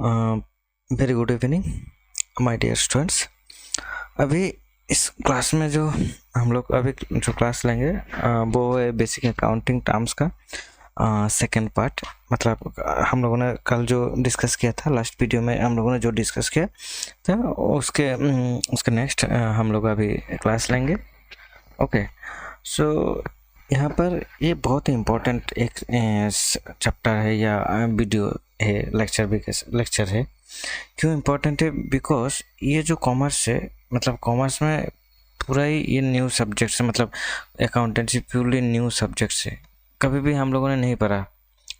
Very good evening my dear students. अभी इस class में जो हम लोग अभी जो क्लास लेंगे वो है बेसिक अकाउंटिंग टर्म्स का सेकंड पार्ट। मतलब हम लोगों ने कल जो डिस्कस किया था, लास्ट वीडियो में हम लोगों ने जो डिस्कस किया था उसके नेक्स्ट हम लोग अभी क्लास लेंगे। ओके, सो यहाँ पर ये बहुत ही इम्पोर्टेंट एक चैप्टर है या वीडियो है, लेक्चर है। क्यों इम्पोर्टेंट है? बिकॉज ये जो कॉमर्स है, मतलब कॉमर्स में पूरा ही ये न्यू सब्जेक्ट्स है, मतलब अकाउंटेंसी प्योरली न्यू सब्जेक्ट्स है, कभी भी हम लोगों ने नहीं पढ़ा।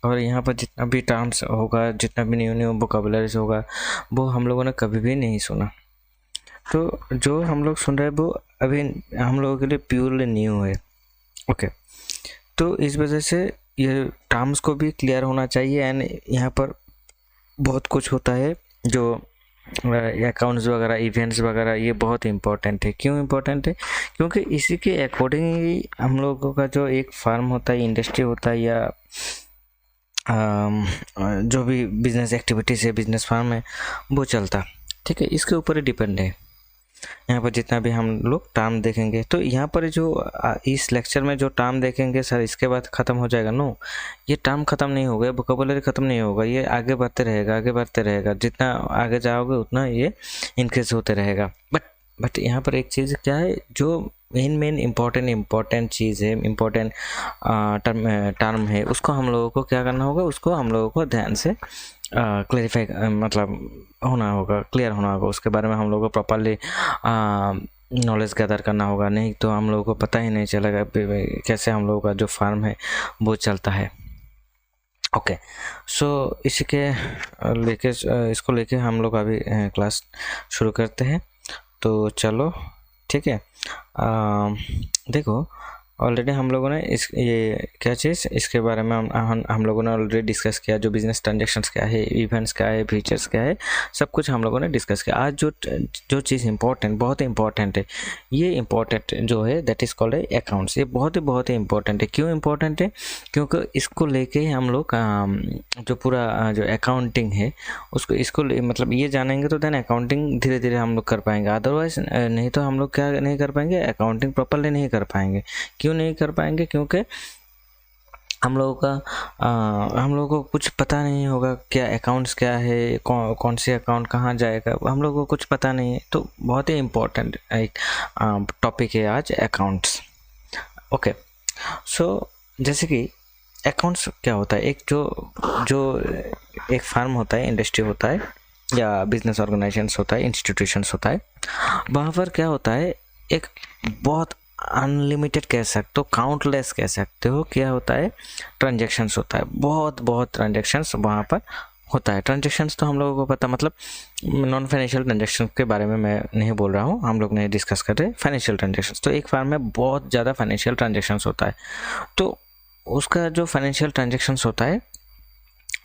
और यहाँ पर जितना भी टर्म्स होगा, जितना भी न्यू वोकैबुलरीज होगा, वो हम लोगों ने कभी भी नहीं सुना। तो जो हम लोग सुन रहे हैं वो अभी हम लोगों के लिए प्योरली न्यू है। ओके, तो इस वजह से ये टर्म्स को भी क्लियर होना चाहिए। एंड यहाँ पर बहुत कुछ होता है जो अकाउंट्स वगैरह, इवेंट्स वगैरह, ये बहुत इंपॉर्टेंट है। क्यों इंपॉर्टेंट है? क्योंकि इसी के अकॉर्डिंग ही हम लोगों का जो एक फार्म होता है, इंडस्ट्री होता है, या जो भी बिजनेस एक्टिविटीज़ है, बिजनेस फार्म है, वो चलता। ठीक है, इसके ऊपर ही डिपेंड है। यहाँ पर जितना भी हम लोग टर्म देखेंगे, तो यहाँ पर जो इस लेक्चर में जो टर्म देखेंगे सर, इसके बाद ख़त्म हो जाएगा? नो, ये टर्म ख़त्म नहीं होगा, वोकैबुलरी ख़त्म नहीं होगा, ये आगे बढ़ते रहेगा, आगे बढ़ते रहेगा। जितना आगे जाओगे उतना ये इंक्रीज होते रहेगा। बट यहाँ पर एक चीज़ क्या है, जो मेन इम्पोर्टेंट चीज़ है, इम्पोर्टेंट टर्म है, उसको हम लोगों को क्या करना होगा, उसको हम लोगों को ध्यान से क्लैरिफाई मतलब होना होगा, क्लियर होना होगा। उसके बारे में हम लोगों को प्रॉपरली नॉलेज गैदर करना होगा, नहीं तो हम लोगों को पता ही नहीं चलेगा कैसे हम लोगों का जो फार्म है वो चलता है। ओके, सो इसी के लेके इसको लेके हम लोग अभी क्लास शुरू करते हैं। तो चलो ठीक है। देखो, ऑलरेडी हम लोगों ने ये क्या चीज़, इसके बारे में हम लोगों ने ऑलरेडी डिस्कस किया। जो बिजनेस ट्रांजेक्शन्स क्या है, इवेंट्स क्या है, फीचर्स क्या है, सब कुछ हम लोगों ने डिस्कस किया। आज जो चीज़ इम्पोर्टेंट, बहुत इंपॉर्टेंट है, ये इम्पोर्टेंट जो है दैट इज़ कॉल्ड अकाउंट्स। ये बहुत ही इम्पोर्टेंट है। क्यों इम्पोर्टेंट है? क्योंकि इसको लेके ही हम लोग जो पूरा जो अकाउंटिंग है इसको मतलब ये जानेंगे तो देन अकाउंटिंग धीरे धीरे हम लोग कर पाएंगे। अदरवाइज नहीं तो हम लोग क्या नहीं कर पाएंगे, अकाउंटिंग प्रॉपरली नहीं कर पाएंगे। क्यों नहीं कर पाएंगे? क्योंकि हम लोगों को कुछ पता नहीं होगा क्या अकाउंट्स क्या है, कौन से अकाउंट कहाँ जाएगा, हम लोगों को कुछ पता नहीं है। तो बहुत ही इम्पोर्टेंट एक टॉपिक है आज, अकाउंट्स। ओके, सो जैसे कि अकाउंट्स क्या होता है, एक जो एक फार्म होता है, इंडस्ट्री होता है, या बिजनेस ऑर्गेनाइजेशंस होता है, इंस्टीट्यूशंस होता है, वहाँ पर क्या होता है, एक बहुत अनलिमिटेड कह सकते हो, काउंटलेस कह सकते हो, क्या होता है, ट्रांजेक्शन्स होता है। बहुत ट्रांजेक्शन्स वहाँ पर होता है। ट्रांजेक्शन्स तो हम लोगों को पता, मतलब नॉन फाइनेंशियल ट्रांजेक्शन के बारे में मैं नहीं बोल रहा हूँ, हम लोग नहीं डिस्कस कर रहे फाइनेंशियल ट्रांजेक्शन्स। तो एक फार्म में बहुत ज़्यादा फाइनेंशियल ट्रांजेक्शन्स होता है। तो उसका जो फाइनेंशियल ट्रांजेक्शन्स होता है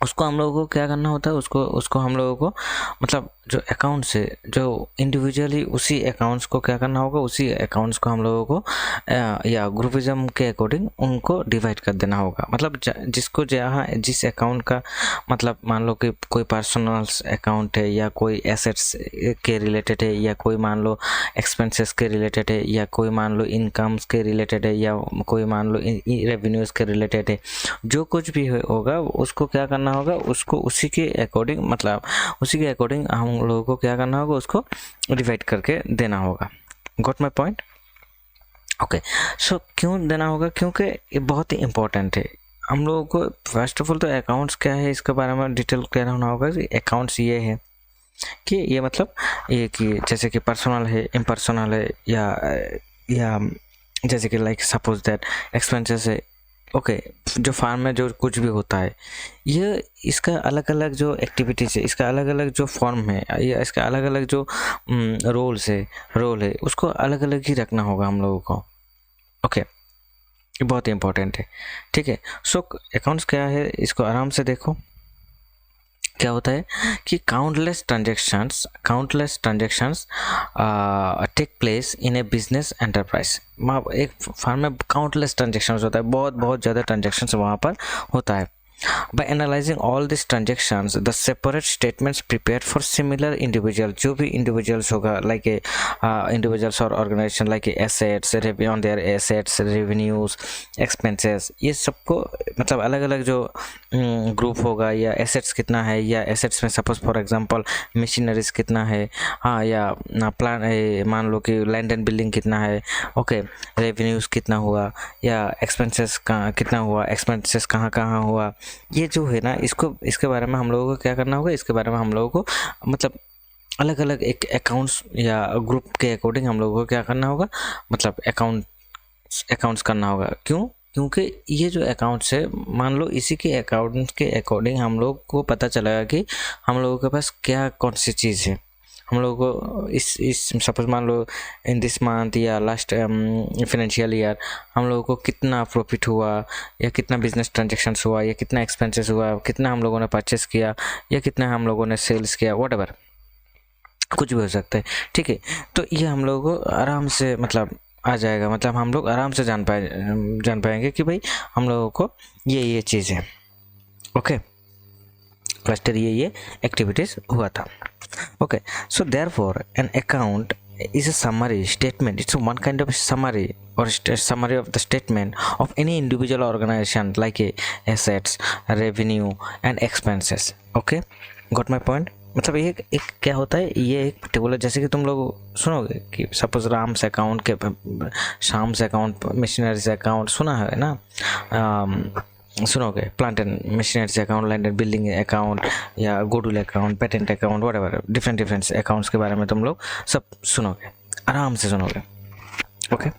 उसको हम लोगों को क्या करना होता है, उसको हम लोगों को मतलब जो अकाउंट्स है, जो इंडिविजुअली उसी अकाउंट्स को क्या करना होगा, उसी अकाउंट्स को हम लोगों को या ग्रुपिज्म के अकॉर्डिंग उनको डिवाइड कर देना होगा। मतलब जिसको जहाँ जिस अकाउंट का, मतलब मान लो कि कोई पर्सनल अकाउंट है, या कोई एसेट्स के रिलेटेड है, या कोई मान लो एक्सपेंसेस के रिलेटेड है, या कोई मान लो इनकम्स के रिलेटेड है, या कोई मान लो रेवेन्यूज़ के रिलेटेड है, जो कुछ भी होगा उसको क्या करना होगा, उसको उसी के अकॉर्डिंग, मतलब उसी के अकॉर्डिंग हम लोगों को क्या करना होगा, उसको डिवाइड करके देना होगा। Got my point? ओके, सो क्यों देना होगा? क्योंकि ये बहुत ही इंपॉर्टेंट है। हम लोगों को फर्स्ट ऑफ ऑल तो अकाउंट्स क्या है इसके बारे में डिटेल क्लियर होना होगा। अकाउंट्स ये है कि ये मतलब ये कि जैसे कि पर्सनल है, इम्पर्सनल है, या जैसे कि लाइक सपोज दैट एक्सपेंसेस है। ओके, जो फार्म में जो कुछ भी होता है, ये इसका अलग अलग जो एक्टिविटीज़ है, इसका अलग अलग जो फॉर्म है, या इसका अलग अलग जो रोल है, उसको अलग अलग ही रखना होगा हम लोगों को। ओके, ये बहुत ही इंपॉर्टेंट है। ठीक है, सो अकाउंट्स क्या है, इसको आराम से देखो। क्या होता है कि countless transactions take place in a business enterprise. एक फार्म में काउंटलेस ट्रांजेक्शन्स होता है, बहुत ज़्यादा ट्रांजेक्शन्स वहाँ पर होता है। By analyzing all these transactions, the separate statements prepared for similar individual, जो भी individuals होगा, like individuals or organization, like assets, on their assets, revenues, expenses, ये सबको मतलब अलग अलग जो ग्रुप होगा, या assets कितना है, या assets में सपोज फॉर एग्जांपल मशीनरीज कितना है, हाँ, या प्लान मान लो कि लैंड एंड बिल्डिंग कितना है, ओके, रेवेन्यूज़ कितना हुआ, या एक्सपेंसेस कितना हुआ, एक्सपेंसेस कहाँ कहाँ हुआ, ये जो है ना, इसके बारे में हम लोगों को क्या करना होगा, इसके बारे में हम लोगों को मतलब अलग अलग एक अकाउंट्स या ग्रुप के अकॉर्डिंग हम लोगों को क्या करना होगा, मतलब अकाउंट्स करना होगा। क्यों? क्योंकि ये जो अकाउंट्स है, मान लो इसी के अकाउंट के अकॉर्डिंग हम लोग को पता चलेगा कि हम लोगों के पास क्या कौन सी चीज़ है। हम लोगों को इस सपोज मान लो इन दिस मंथ या लास्ट फाइनेंशियल ईयर हम लोगों को कितना प्रॉफिट हुआ, या कितना बिजनेस ट्रांजेक्शन्स हुआ, या कितना एक्सपेंसेस हुआ, कितना हम लोगों ने परचेस किया, या कितना हम लोगों ने सेल्स किया, व्हाटएवर, कुछ भी हो सकता है, ठीक है। तो ये हम लोगों को आराम से मतलब आ जाएगा, मतलब हम लोग आराम से जान पाएंगे कि भाई हम लोगों को ये चीज़ है, ओके, लास्ट ईयर ये एक्टिविटीज़ हुआ था, okay. So therefore an account is a summary statement. It's one kind of summary or summary of the statement of any individual organization, like assets, revenue and expenses, okay. Got my point? मतलब ये एक क्या होता है, ये एक particular, जैसे कि तुम लोग सुनोगे कि सपोज राम्स अकाउंट के शाम्स अकाउंट, मशीनरीज अकाउंट सुना है ना, सुनोगे plant and machineries account, land and building account, या goodwill account, patent account, whatever, different accounts के बारे में तुम लोग सब सुनोगे, आराम से सुनोगे, ओके।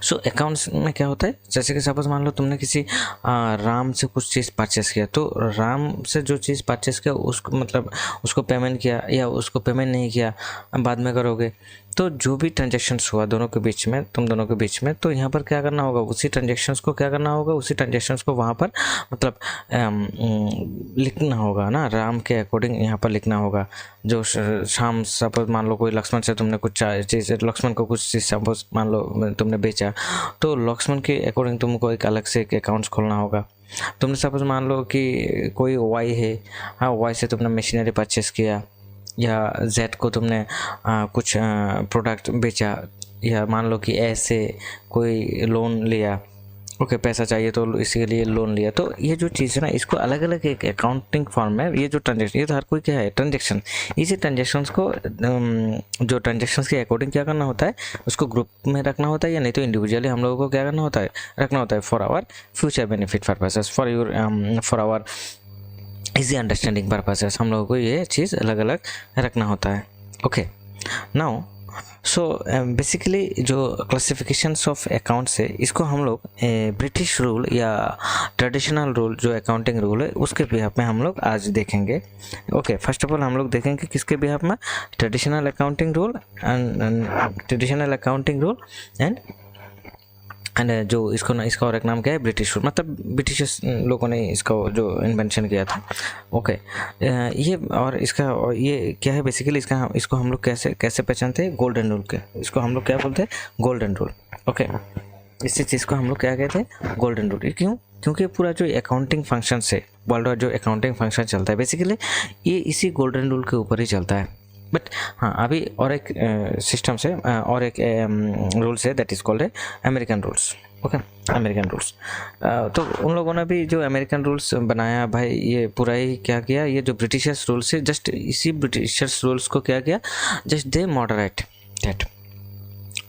सो अकाउंट्स में क्या होता है, जैसे कि सपोज मान लो तुमने किसी राम से कुछ चीज़ परचेस किया, तो राम से जो चीज़ परचेस किया उसको मतलब उसको पेमेंट किया, या उसको पेमेंट नहीं किया, बाद में करोगे, तो जो भी ट्रांजेक्शन्स हुआ दोनों के बीच में, तुम दोनों के बीच में, तो यहाँ पर क्या करना होगा, उसी ट्रांजेक्शन्स को क्या करना होगा, उसी ट्रांजेक्शन्स को वहाँ पर मतलब लिखना होगा ना, राम के अकॉर्डिंग यहाँ पर लिखना होगा। जो शाम सपोज मान लो कोई लक्ष्मण से तुमने कुछ चीज़, लक्ष्मण को कुछ चीज़ सपोज मान लो तुमने बेचा, तो लक्ष्मण के अकॉर्डिंग तुमको एक अलग से एक अकाउंट्स खोलना होगा। तुमने सपोज मान लो कि कोई वाई है, हाँ, वाई से तुमने मशीनरी परचेस किया, या जेड को तुमने कुछ प्रोडक्ट बेचा, या मान लो कि ऐसे कोई लोन लिया, ओके, पैसा चाहिए तो इसी के लिए लोन लिया। तो ये जो चीज़ है ना, इसको अलग अलग एक अकाउंटिंग फॉर्म में, ये जो ट्रांजेक्शन, ये तो हर कोई क्या है, ट्रांजेक्शन, इसी ट्रांजेक्शन्स को जो ट्रांजेक्शंस के अकॉर्डिंग क्या करना होता है, उसको ग्रुप में रखना होता है, या नहीं तो इंडिविजुअली हम लोगों को क्या करना होता है, रखना होता है, for our future benefit purposes, for our easy understanding purposes, हम लोगों को ये चीज़ अलग अलग रखना होता है, ओके। नाउ सो बेसिकली जो क्लासिफिकेशंस ऑफ अकाउंट्स है, इसको हम लोग ब्रिटिश रूल या ट्रेडिशनल रूल जो अकाउंटिंग रूल है उसके बिहाफ में हम लोग आज देखेंगे, ओके। फर्स्ट ऑफ ऑल हम लोग देखेंगे किसके बिहाफ में, ट्रेडिशनल अकाउंटिंग रूल एंड जो इसको ना, इसका और एक नाम क्या है, ब्रिटिश रूल, मतलब ब्रिटिश लोगों ने इसका जो इन्वेंशन किया था, ओके। ये और इसका और ये क्या है बेसिकली, इसको हम लोग कैसे पहचानते हैं, गोल्डन रूल के, इसको हम लोग क्या बोलते हैं, गोल्डन रूल, ओके। इसी चीज़ को हम लोग क्या कहते हैं, गोल्डन रूल। क्यों? क्योंकि पूरा जो अकाउंटिंग फंक्शन से वर्ल्ड वाइड जो अकाउंटिंग फंक्शन चलता है बेसिकली ये इसी गोल्डन रूल के ऊपर ही चलता है। बट हाँ, अभी और एक सिस्टम से और एक रूल्स है, that is called American rules, okay, American rules. तो उन लोगों ने भी जो अमेरिकन रूल्स बनाया भाई, ये पूरा ही क्या किया, ये जो ब्रिटिशर्स रूल्स है, जस्ट इसी ब्रिटिशर्स रूल्स को क्या किया, जस्ट दे मॉडरेट दैट,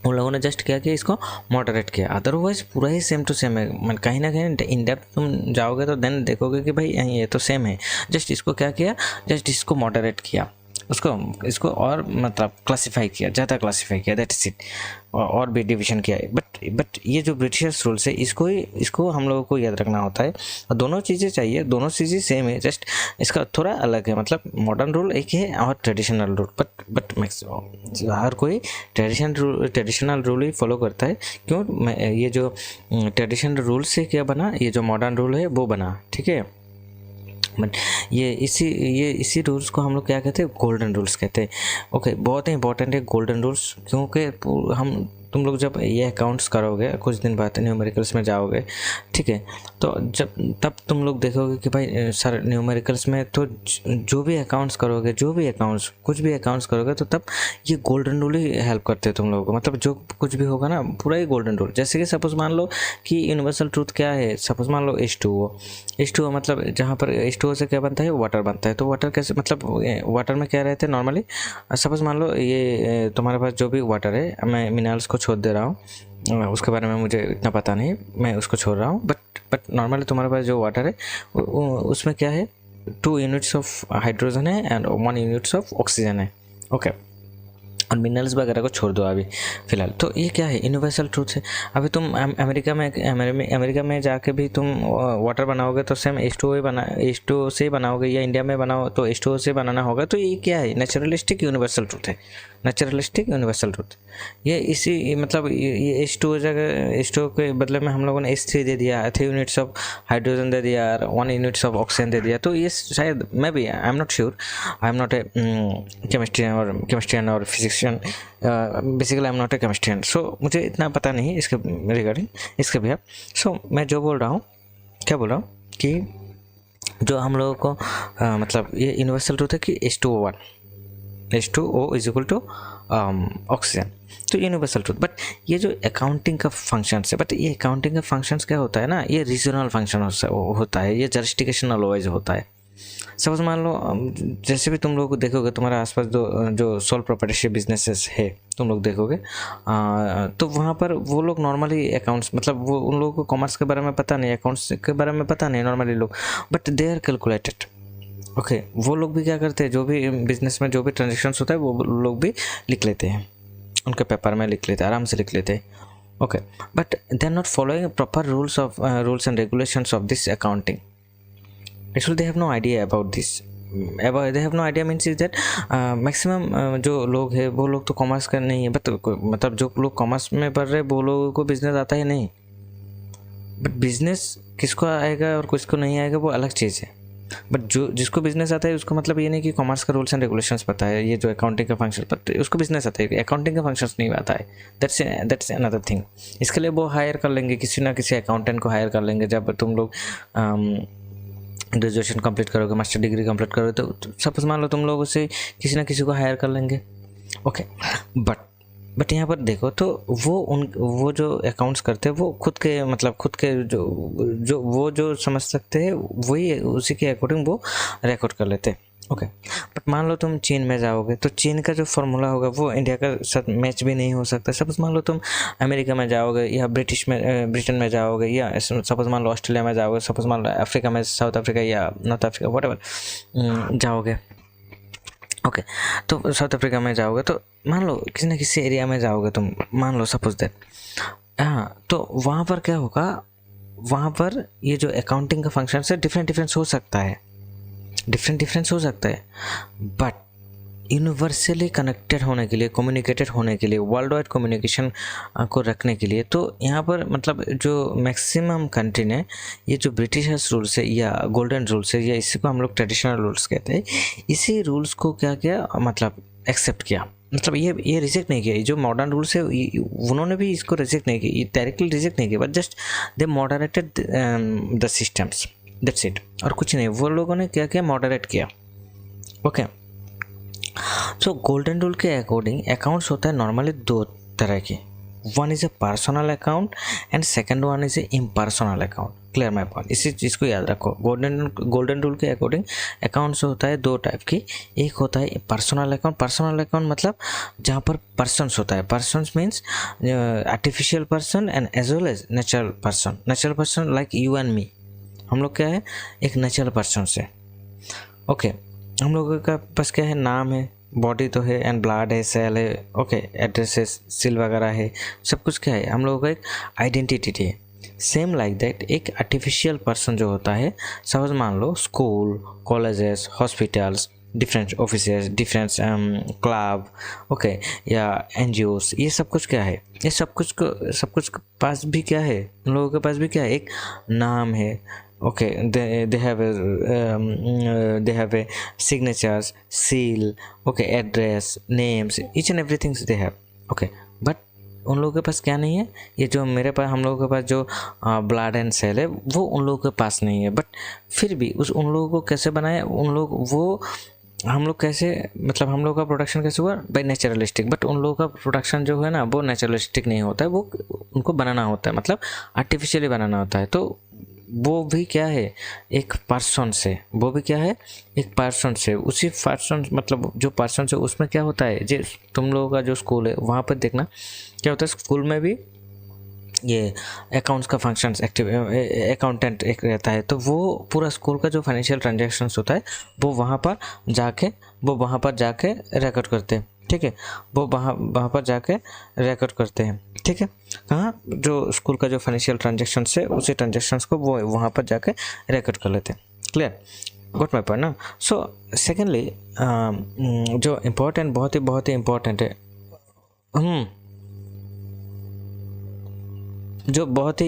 उन लोगों ने जस्ट क्या किया, इसको मॉडरेट किया। अदरवाइज पूरा ही सेम टू सेम है, कहीं ना कहीं इन डेप्थ तुम जाओगे तो देन देखोगे कि भाई ये तो सेम है, जस्ट इसको क्या किया, जस्ट इसको मॉडरेट किया, इसको और मतलब क्लासिफाई किया, ज़्यादा क्लासिफाई किया, दैट इज इट, और भी डिवीजन किया है। बट ये जो ब्रिटिशर्स रूल्स है इसको हम लोगों को याद रखना होता है। दोनों चीज़ें चाहिए, दोनों चीज़ें सेम है, जस्ट इसका थोड़ा अलग है, मतलब मॉडर्न रूल एक है और ट्रेडिशनल रूल, बट हर कोई ट्रेडिशनल रूल ही फॉलो करता है। क्यों? ये जो ट्रेडिशनल रूल से क्या बना, ये जो मॉडर्न रूल है वो बना, ठीक है। बट ये इसी रूल्स को हम लोग क्या कहते हैं, गोल्डन रूल्स कहते हैं, ओके। बहुत ही इंपॉर्टेंट है गोल्डन रूल्स, क्योंकि हम तुम लोग जब ये अकाउंट्स करोगे कुछ दिन बाद न्यूमेरिकल्स में जाओगे, ठीक है, तो तब तुम लोग देखोगे कि भाई सर न्यूमेरिकल्स में तो जो भी अकाउंट्स करोगे, जो भी अकाउंट्स कुछ भी अकाउंट्स करोगे, तो तब ये गोल्डन रूल ही हेल्प करते हैं तुम लोगों को। मतलब जो कुछ भी होगा ना, पूरा ही गोल्डन रूल। जैसे कि सपोज मान लो कि यूनिवर्सल ट्रूथ क्या है, सपोज मान लो H2O मतलब जहाँ पर H2O से क्या बनता है, वाटर बनता है। तो वाटर कैसे, मतलब वाटर में क्या रहते हैं नॉर्मली, सपोज मान लो ये तुम्हारे पास जो भी वाटर है, मैं मिनरल्स को छोड़ दे रहा हूँ, उसके बारे में मुझे इतना पता नहीं, मैं उसको छोड़ रहा हूँ, बट नॉर्मली तुम्हारे पास जो वाटर है उसमें क्या है, 2 यूनिट्स ऑफ हाइड्रोजन है एंड 1 यूनिट्स ऑफ ऑक्सीजन है। ओके, और मिनरल्स वगैरह को छोड़ दो अभी फ़िलहाल। तो ये क्या है, यूनिवर्सल ट्रूथ है। अभी तुम अमेरिका में जाके भी तुम वाटर बनाओगे तो सेम H2O से बनाओगे, या इंडिया में बनाओ तो H2O से बनाना होगा। तो ये क्या है, नेचुरलिस्टिक यूनिवर्सल ट्रूथ है, नेचुरलिस्टिक यूनिवर्सल ट्रूथ। ये इसी मतलब ये H2O जगह H2O के बदले में हम लोगों ने H3 दे दिया, 3 यूनिट्स ऑफ हाइड्रोजन दे दिया, 1 यूनिट्स ऑफ ऑक्सीजन दे दिया। तो ये शायद मैं भी I am not sure, I am not a chemistrian और physician, basically I am not a chemistrian, so मुझे इतना पता नहीं इसके रिगार्डिंग, इसके भी। सो मैं जो बोल रहा हूँ, क्या बोल रहा हूँ कि जो हम लोगों को मतलब ये यूनिवर्सल ट्रूथ है कि H2O is equal to oxygen, तो यूनिवर्सल ट्रूथ। बट ये जो अकाउंटिंग का फंक्शंस है, बट ये अकाउंटिंग का फंक्शंस क्या होता है ना, ये रीजनल फंक्शन होता है, ये जस्टिफिकेशनल वाइज होता है। सपोज मान लो जैसे भी तुम लोग देखोगे तुम्हारे आसपास जो सोल प्रोप्राइटरशिप बिजनेसेस है, तुम लोग देखोगे तो वहाँ पर वो लोग नॉर्मली अकाउंट्स, मतलब वो उन लोगों को कॉमर्स के बारे में पता नहीं, अकाउंट्स के बारे में पता नहीं नॉर्मली लोग, but they are calculated. Okay, वो लोग भी क्या करते हैं, जो भी बिजनेस में जो भी ट्रांजेक्शन्स होता है वो लोग भी लिख लेते हैं, उनके पेपर में लिख लेते हैं, आराम से लिख लेते हैं। Okay, but they are not following proper rules and regulations of this accounting. Actually, they have no idea about this. They have no idea means is that maximum जो लोग है वो लोग तो कॉमर्स का नहीं है, बट मतलब जो लोग कॉमर्स में पढ़ रहे वो लोगों को बिजनेस आता ही नहीं। बट बिजनेस किसको आएगा और किसको नहीं आएगा वो अलग चीज़ है। बट जो जिसको बिजनेस आता है उसको मतलब ये नहीं कि कॉमर्स का रूल्स एंड रेगुलेशंस पता है, ये जो अकाउंटिंग का फंक्शन, बट उसको बिजनेस आता है, अकाउंटिंग का फंक्शंस नहीं आता है। That's another thing. इसके लिए वो हायर कर लेंगे, किसी ना किसी अकाउंटेंट को हायर कर लेंगे। जब तुम लोग ग्रेजुएशन कंप्लीट करोगे, मास्टर डिग्री कंप्लीट करोगे, तो सपोज मान लो तुम लोग उसे किसी ना किसी को हायर कर लेंगे। ओके, बट यहाँ पर देखो तो वो जो अकाउंट्स करते हैं वो खुद के मतलब खुद के जो समझ सकते हैं वही उसी के अकॉर्डिंग वो रिकॉर्ड कर लेते हैं। ओके, बट मान लो तुम चीन में जाओगे तो चीन का जो फार्मूला होगा वो इंडिया का साथ मैच भी नहीं हो सकता। सपोज मान लो तुम अमेरिका में जाओगे या ब्रिटेन में जाओगे, या सपोज मान लो ऑस्ट्रेलिया में जाओगे, सपोज मान लो अफ्रीका में, साउथ अफ्रीका या नॉर्थ अफ्रीका व्हाटएवर जाओगे। ओके, तो साउथ अफ्रीका में जाओगे तो मान लो किसी न किसी एरिया में जाओगे तुम, मान लो सपोज दैट, हाँ, तो वहाँ पर क्या होगा, वहाँ पर ये जो अकाउंटिंग का फंक्शन से डिफरेंट हो सकता है, डिफरेंस हो सकता है, बट यूनिवर्सली कनेक्टेड होने के लिए, कम्युनिकेटेड होने के लिए, वर्ल्ड वाइड कम्युनिकेशन को रखने के लिए, तो यहाँ पर मतलब जो मैक्सिमम कंट्री ने ये जो ब्रिटिशर्स रूल्स है या गोल्डन रूल्स है, या इसी को हम लोग ट्रेडिशनल रूल्स कहते हैं, इसी रूल्स को क्या किया, मतलब एक्सेप्ट किया। मतलब ये रिजेक्ट नहीं किया। ये जो मॉडर्न रूल्स है उन्होंने भी इसको रिजेक्ट नहीं किया, डायरेक्टली रिजेक्ट नहीं किया, but just they moderated the systems, that's it, और कुछ नहीं। वो लोगों ने क्या किया, मॉडरेट किया। ओके, सो गोल्डन रूल के अकॉर्डिंग अकाउंट्स होता है नॉर्मली 2 तरह के, one is A personal account and second one is A impersonal account. Clear my point, इसी चीज़ को याद रखो। गोल्डन रूल के अकॉर्डिंग अकाउंट्स होता है 2 टाइप की। एक होता है पर्सनल अकाउंट मतलब जहाँ पर पर्सन्स होता है, persons means artificial person and as well as natural person like you and me. हम लोग क्या है, एक नेचुरल पर्सन से। ओके, हम लोगों का पास क्या है, नाम है, बॉडी तो है एंड ब्लड है, सेल है, ओके, एड्रेस है, सील वगैरह है, सब कुछ क्या है, हम लोगों का एक आइडेंटिटी है। सेम लाइक दैट एक आर्टिफिशियल पर्सन जो होता है, सपोज मान लो school, colleges, hospitals, different offices, different club, okay, या NGOs, ये सब कुछ क्या है, ये सब कुछ पास भी क्या है, उन लोगों के पास भी क्या है, एक नाम है। Okay, they have a signatures, seal, okay, address, names, each and everything they have. Okay, but उन लोगों के पास क्या नहीं है, ये जो मेरे पास, हम लोगों के पास जो ब्लड एंड सेल है वो उन लोगों के पास नहीं है। बट फिर भी उन लोगों को कैसे बनाया, उन लोग वो हम लोग कैसे, मतलब हम लोग का प्रोडक्शन कैसे हुआ, बाई नेचुरलिस्टिक। बट उन लोगों का प्रोडक्शन जो है ना वो नेचुरलिस्टिक नहीं होता है, वो उनको बनाना होता है, मतलब आर्टिफिशियली बनाना होता है। तो वो भी क्या है, एक पर्सन से, वो भी क्या है, एक पर्सन से। उसी पर्सन, मतलब जो पर्सन से, उसमें क्या होता है, जो तुम लोगों का जो स्कूल है वहाँ पर देखना क्या होता है, स्कूल में भी ये अकाउंट्स का फंक्शन एक्टिव अकाउंटेंट एक रहता है। तो वो पूरा स्कूल का जो फाइनेंशियल ट्रांजैक्शंस होता है वो वहाँ पर जाके रिकॉर्ड करते हैं। ठीक है, वो वहाँ पर जाके रिकॉर्ड करते हैं। ठीक है, कहाँ, जो स्कूल का जो फाइनेंशियल ट्रांजैक्शंस है उसी ट्रांजैक्शंस को वो वहाँ पर जाके रिकॉर्ड कर लेते हैं। क्लियर, गॉट माय पॉइंट ना। सो सेकेंडली जो इम्पोर्टेंट, बहुत ही इम्पोर्टेंट है, जो बहुत ही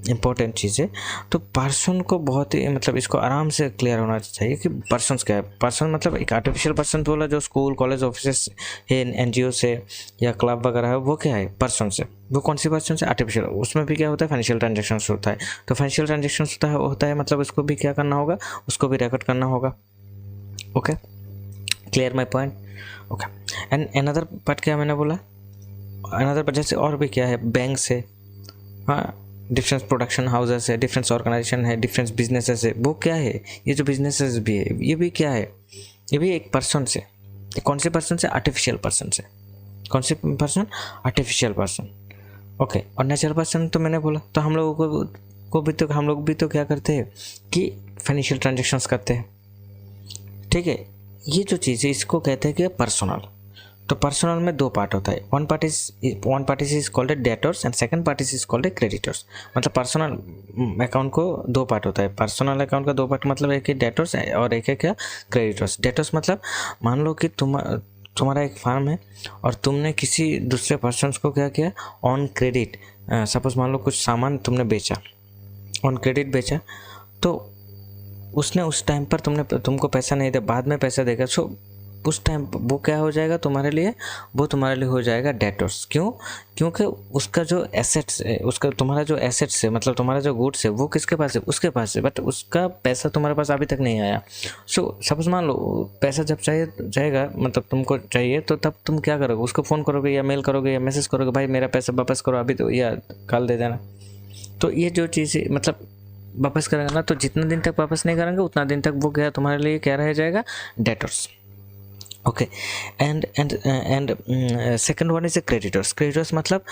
इम्पोर्टेंट चीज़ है, तो पर्सन को बहुत ही, मतलब इसको आराम से क्लियर होना चाहिए कि पर्सन्स क्या है। पर्सन मतलब एक आर्टिफिशियल पर्सन बोला, जो स्कूल कॉलेज ऑफिस है, एनजीओ से या क्लब वगैरह है, वो क्या है, पर्सन से। वो कौन सी पर्सन से, आर्टिफिशियल। उसमें भी क्या होता है, फाइनेंशियल ट्रांजेक्शन होता है। तो फाइनेंशियल ट्रांजेक्शन होता है मतलब उसको भी क्या करना होगा, उसको भी रिकॉर्ड करना होगा। Okay, clear my point. Okay, and another part क्या मैंने बोला, अनदर पार्ट जैसे और भी क्या है, बैंक से, हाँ, डिफरेंस प्रोडक्शन हाउसेस है, डिफरेंस ऑर्गेनाइजेशन है, डिफरेंस बिजनेसेस है। वो क्या है, ये जो बिजनेसेस भी है ये भी क्या है, ये भी एक पर्सन से। कौन से पर्सन से, आर्टिफिशियल पर्सन से। कौन से पर्सन, आर्टिफिशियल पर्सन। ओके, और नेचुरल पर्सन तो मैंने बोला। तो हम लोगों को भी तो, हम लोग भी तो क्या करते हैं कि फाइनेंशियल ट्रांजेक्शन्स करते हैं। ठीक है, ये जो चीज़ है इसको कहते हैं कि पर्सनल। तो पर्सनल में दो पार्ट होता है, one part is called a debtors and second part is called a creditors. मतलब पर्सनल अकाउंट को दो पार्ट होता है, पर्सनल अकाउंट का दो पार्ट, मतलब एक है डेटर्स और एक है क्या, क्रेडिटर्स। डेटर्स मतलब मान लो कि तुम्हारा एक फार्म है और तुमने किसी दूसरे पर्सन को क्या किया, ऑन क्रेडिट, सपोज मान लो कुछ सामान तुमने बेचा, ऑन क्रेडिट बेचा, तो उसने उस टाइम पर तुमको पैसा नहीं दिया, बाद में पैसा देगा। सो उस टाइम वो क्या हो जाएगा तुम्हारे लिए, वो तुम्हारे लिए हो जाएगा डेटर्स। क्यों, क्योंकि उसका जो एसेट्स है, उसका तुम्हारा जो एसेट्स है, मतलब तुम्हारा जो गुड्स है वो किसके पास है, उसके पास है, बट उसका पैसा तुम्हारे पास अभी तक नहीं आया। सो सपोज मान लो पैसा जब चाहिए जाएगा, मतलब तुमको चाहिए, तो तब तुम क्या करोगे, उसको फ़ोन करोगे या मेल करोगे या मैसेज करोगे, भाई मेरा पैसा वापस करो अभी, तो या कल दे देना। तो ये जो चीज़ मतलब वापस करेंगे ना, तो जितना दिन तक वापस नहीं करेंगे उतना दिन तक वो क्या तुम्हारे लिए क्या रह जाएगा, debtors. Okay, and second one is a creditors. Creditors मतलब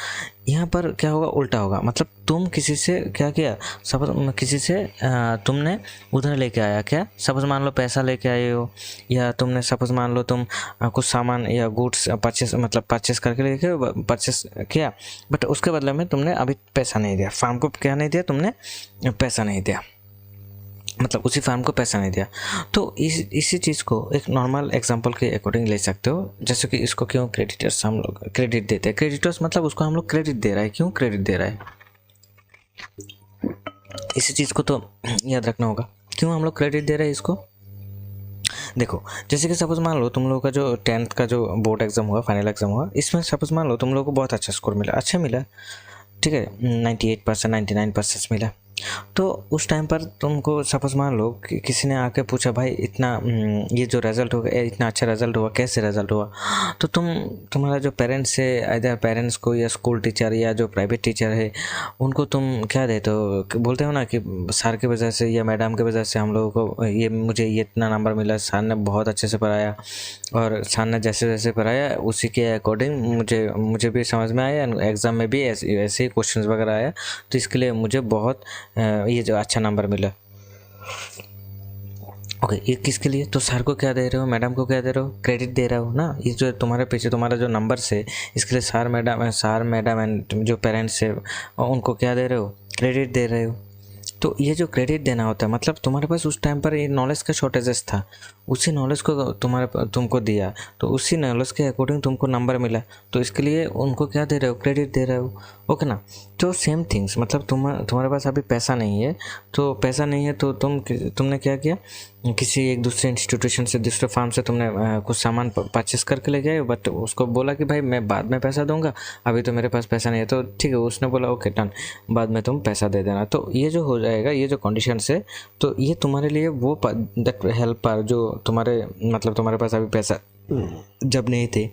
यहाँ पर क्या होगा, उल्टा होगा। मतलब तुम किसी से क्या किया, सपोज किसी से तुमने उधर लेके आया, क्या सपोज मान लो पैसा लेके आए हो, या तुमने सपोज मान लो तुम कुछ सामान या गुड्स परचेस करके लेके परचेस किया, बट उसके बदले में तुमने अभी पैसा नहीं दिया, फार्म को क्या नहीं दिया, तुमने पैसा नहीं दिया, मतलब उसी फार्म को पैसा नहीं दिया। तो इसी चीज़ को एक नॉर्मल एग्जांपल के अकॉर्डिंग ले सकते हो, जैसे कि इसको क्यों क्रेडिटर्स हम लोग क्रेडिट देते हैं। क्रेडिटर्स मतलब उसको हम लोग क्रेडिट दे रहा है, क्यों क्रेडिट दे रहा है, इसी चीज़ को तो याद रखना होगा, क्यों हम लोग क्रेडिट दे रहे हैं इसको। देखो, जैसे कि सपोज मान लो तुम लोगों का जो 10th का जो बोर्ड एग्जाम हुआ, फाइनल एग्जाम हुआ, इसमें सपोज मान लो तुम लोगों को बहुत अच्छा स्कोर मिला, अच्छा मिला, ठीक है, 98%, 99% मिला। तो उस टाइम पर तुमको सपोज मान लो कि किसी ने आके पूछा, भाई इतना ये जो रिज़ल्ट होगा, इतना अच्छा रिज़ल्ट हुआ, कैसे रिज़ल्ट हुआ। तो तुम्हारा जो पेरेंट्स है, इधर पेरेंट्स को या स्कूल टीचर या जो प्राइवेट टीचर है उनको तुम क्या देते हो, बोलते हो ना कि सर की वजह से या मैडम की वजह से हम लोगों को मुझे ये इतना नंबर मिला, सर ने बहुत अच्छे से पढ़ाया, और सर ने जैसे जैसे पढ़ाया उसी के अकॉर्डिंग मुझे भी समझ में आया, एग्ज़ाम में भी ऐसे ही क्वेश्चन वगैरह आया, तो इसके लिए मुझे बहुत ये जो अच्छा नंबर मिला। ओके, ये किसके लिए, तो सर को क्या दे रहे हो, मैडम को क्या दे रहे हो, क्रेडिट दे रहे हो ना। ये जो तुम्हारे पीछे तुम्हारा जो नंबर है, इसके लिए सर मैडम एंड जो पेरेंट्स है उनको क्या दे रहे हो, क्रेडिट दे रहे हो। तो ये जो क्रेडिट देना होता है मतलब तुम्हारे पास उस टाइम पर ये नॉलेज का शॉर्टेजेस था, उसी नॉलेज को तुमको दिया, तो उसी नॉलेज के अकॉर्डिंग तुमको नंबर मिला, तो इसके लिए उनको क्या दे रहे हो, क्रेडिट दे रहे हो, ओके ना। तो सेम थिंग्स मतलब तुम्हारे पास अभी पैसा नहीं है, तो पैसा नहीं है तो तुमने क्या किया, किसी एक दूसरे इंस्टीट्यूशन से, दूसरे फार्म से तुमने कुछ सामान परचेस करके ले गए, बट उसको बोला कि भाई मैं बाद में पैसा दूंगा, अभी तो मेरे पास पैसा नहीं है, तो ठीक है, उसने बोला ओके डन, बाद में तुम पैसा दे देना। तो ये जो हो जाएगा, ये जो कंडीशन है, तो ये तुम्हारे लिए वो दैट हेल्प जो तुम्हारे मतलब तुम्हारे पास अभी पैसा जब नहीं थे,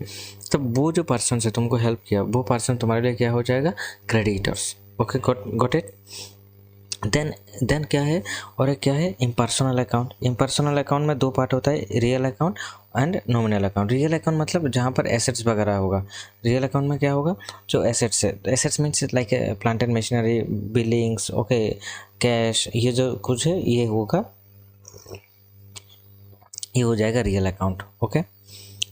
तब वो जो पर्सन से तुमको हेल्प किया, वो पर्सन तुम्हारे लिए क्या हो जाएगा, creditors. Okay, got it. Then क्या है, और एक क्या है, इम्पर्सनल अकाउंट। इम्पर्सनल अकाउंट में दो पार्ट होता है, real account and nominal account. Real account मतलब जहाँ पर एसेट्स वगैरह होगा। रियल अकाउंट में क्या होगा, जो एसेट्स है, assets means like plant and machinery, Billings, okay, cash, ये जो कुछ है ये होगा, ये हो जाएगा real account. Okay,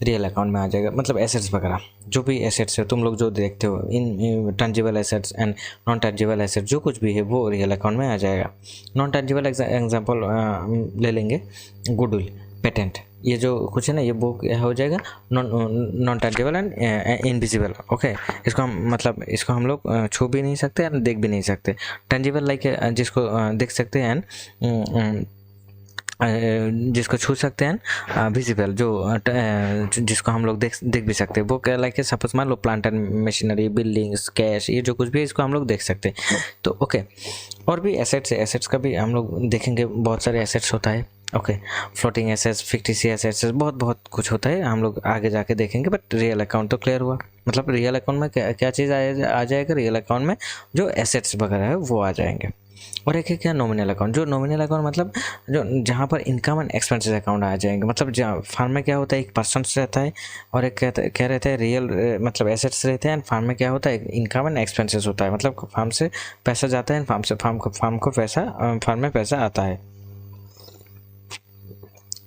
real account में आ जाएगा, मतलब एसेट्स वगैरह जो भी एसेट्स है तुम लोग जो देखते हो, इन टंजिबल एसेट्स एंड नॉन टंजिबल एसेट्स, जो कुछ भी है वो रियल अकाउंट में आ जाएगा। नॉन टंजिबल एग्जांपल ले लेंगे, गुडविल, पेटेंट, ये जो कुछ है ना, ये वो क्या हो जाएगा, नॉन टंजिबल एंड इनविजिबल। ओके, इसको हम मतलब इसको हम लोग छू भी नहीं सकते एंड देख भी नहीं सकते। टंजिबल लाइक जिसको देख सकते हैं एंड जिसको छू सकते हैं, विजिबल जो जिसको हम लोग देख भी सकते हैं, वो क्या लाइक सपोज मान लो plant and machinery, buildings, cash, ये जो कुछ भी है इसको हम लोग देख सकते हैं। तो ओके, और भी एसेट्स है, एसेट्स का भी हम लोग देखेंगे, बहुत सारे एसेट्स होता है। Okay, floating assets, fictitious assets, बहुत कुछ होता है, हम लोग आगे जाके देखेंगे। बट रियल अकाउंट तो क्लियर हुआ, मतलब रियल अकाउंट में क्या चीज़ आ जाएगा, रियल अकाउंट में जो एसेट्स वगैरह है वो आ जाएंगे। और एक है क्या, नॉमिनल अकाउंट। जो नॉमिनल अकाउंट मतलब जो जहाँ पर इनकम एंड एक्सपेंसेस अकाउंट आ जाएंगे, मतलब जहाँ फार्म में क्या होता है, एक पर्सन रहता है और एक क्या रहता है, रियल मतलब एसेट्स रहते हैं, एंड फार्म में क्या होता है, इनकम एंड एक्सपेंसेस होता है, मतलब फार्म से पैसा जाता है, फार्म को पैसा, फार्म में पैसा आता है।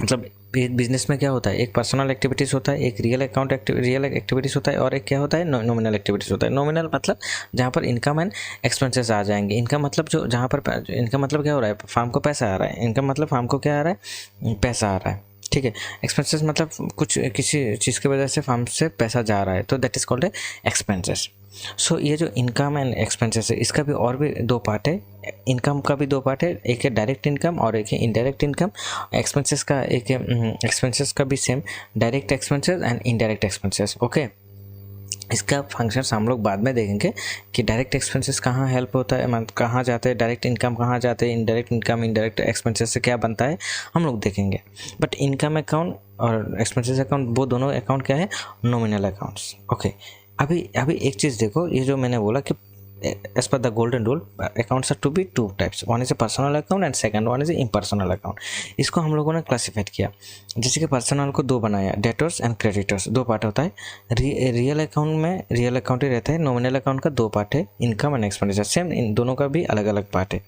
मतलब बिजनेस में क्या होता है, एक पर्सनल एक्टिविटीज़ होता है, एक रियल एक्टिविटीज़ होता है, और एक क्या होता है, नॉमिनल एक्टिविटीज़ होता है। नॉमिनल मतलब जहाँ पर इनकम एंड एक्सपेंसेस आ जाएंगे। इनकम मतलब जो जहाँ पर इनकम मतलब क्या हो रहा है, फार्म को पैसा आ रहा है। इनकम मतलब फार्म को क्या आ रहा है, पैसा आ रहा है, ठीक है। एक्सपेंसेस मतलब कुछ किसी चीज़ की वजह से फार्म से पैसा जा रहा है, तो दैट इज़ कॉल्ड एक्सपेंसेस। सो ये जो इनकम एंड एक्सपेंसेस है, इसका भी और भी दो पार्ट है। इनकम का भी दो पार्ट है, एक है डायरेक्ट इनकम और एक है इनडायरेक्ट इनकम। एक्सपेंसेस का एक है, एक्सपेंसेस का भी same, direct expenses and indirect expenses. Okay, इसका फंक्शंस हम लोग बाद में देखेंगे कि डायरेक्ट एक्सपेंसेस कहाँ हेल्प होता है, मतलब कहाँ जाते हैं, डायरेक्ट इनकम कहाँ जाते हैं, इनडायरेक्ट इनकम इंडायरेक्ट एक्सपेंसेस से क्या बनता है, हम लोग देखेंगे। बट इनकम अकाउंट और एक्सपेंसेस अकाउंट वो दोनों अकाउंट क्या है, नॉमिनल अकाउंट्स। ओके, अभी एक चीज़ देखो, ये जो मैंने बोला कि as per the golden rule accounts are to be two types, one is a personal account and second one is a impersonal account। इसको हम लोगों ने क्लासिफाइड किया, जैसे कि पर्सनल को दो बनाया, डेटर्स एंड क्रेडिटर्स, दो पार्ट होता है। रियल अकाउंट में रियल अकाउंट ही रहता है, नॉमिनल अकाउंट का दो पार्ट है, income and expenditure, same in दोनों का भी अलग अलग पार्ट है।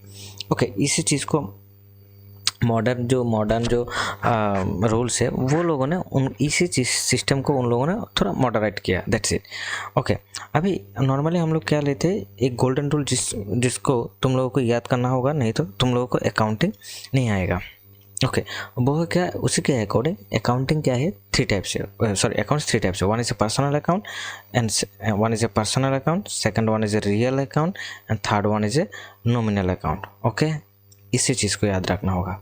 ओके, इसी चीज़ को मॉडर्न जो रूल्स है वो लोगों ने इसी चीज सिस्टम को उन लोगों ने थोड़ा मॉडरेट किया, दैट्स इट। ओके, अभी नॉर्मली हम लोग क्या लेते हैं, एक गोल्डन रूल जिसको तुम लोगों को याद करना होगा, नहीं तो तुम लोगों को अकाउंटिंग नहीं आएगा। ओके, वो क्या, उसी के अकॉर्डिंग अकाउंटिंग क्या है, थ्री टाइप्स है, सॉरी अकाउंट्स थ्री टाइप्स है। One is a personal account and one is a personal account, second one is a real account and third one is a nominal account. Okay, इसी चीज़ को याद रखना होगा,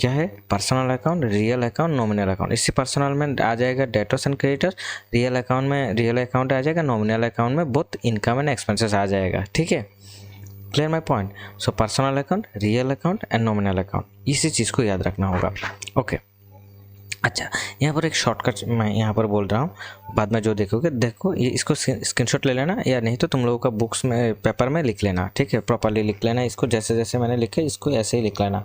क्या है, personal account, real account, nominal account. इसी personal में आ जाएगा debtors and creditors, real account में रियल अकाउंट आ जाएगा, नॉमिनल अकाउंट में बोथ इनकम एंड एक्सपेंसेस आ जाएगा, ठीक है। Clear my point. So personal account, real account and nominal account, इसी चीज़ को याद रखना होगा। ओके, अच्छा, यहाँ पर एक शॉर्टकट मैं यहाँ पर बोल रहा हूँ, बाद में जो देखोगे देखो, ये इसको स्क्रीनशॉट ले लेना, या नहीं तो तुम लोगों का बुक्स में पेपर में लिख लेना, ठीक है, प्रॉपरली लिख लेना इसको, जैसे जैसे मैंने लिखे इसको ऐसे ही लिख लेना,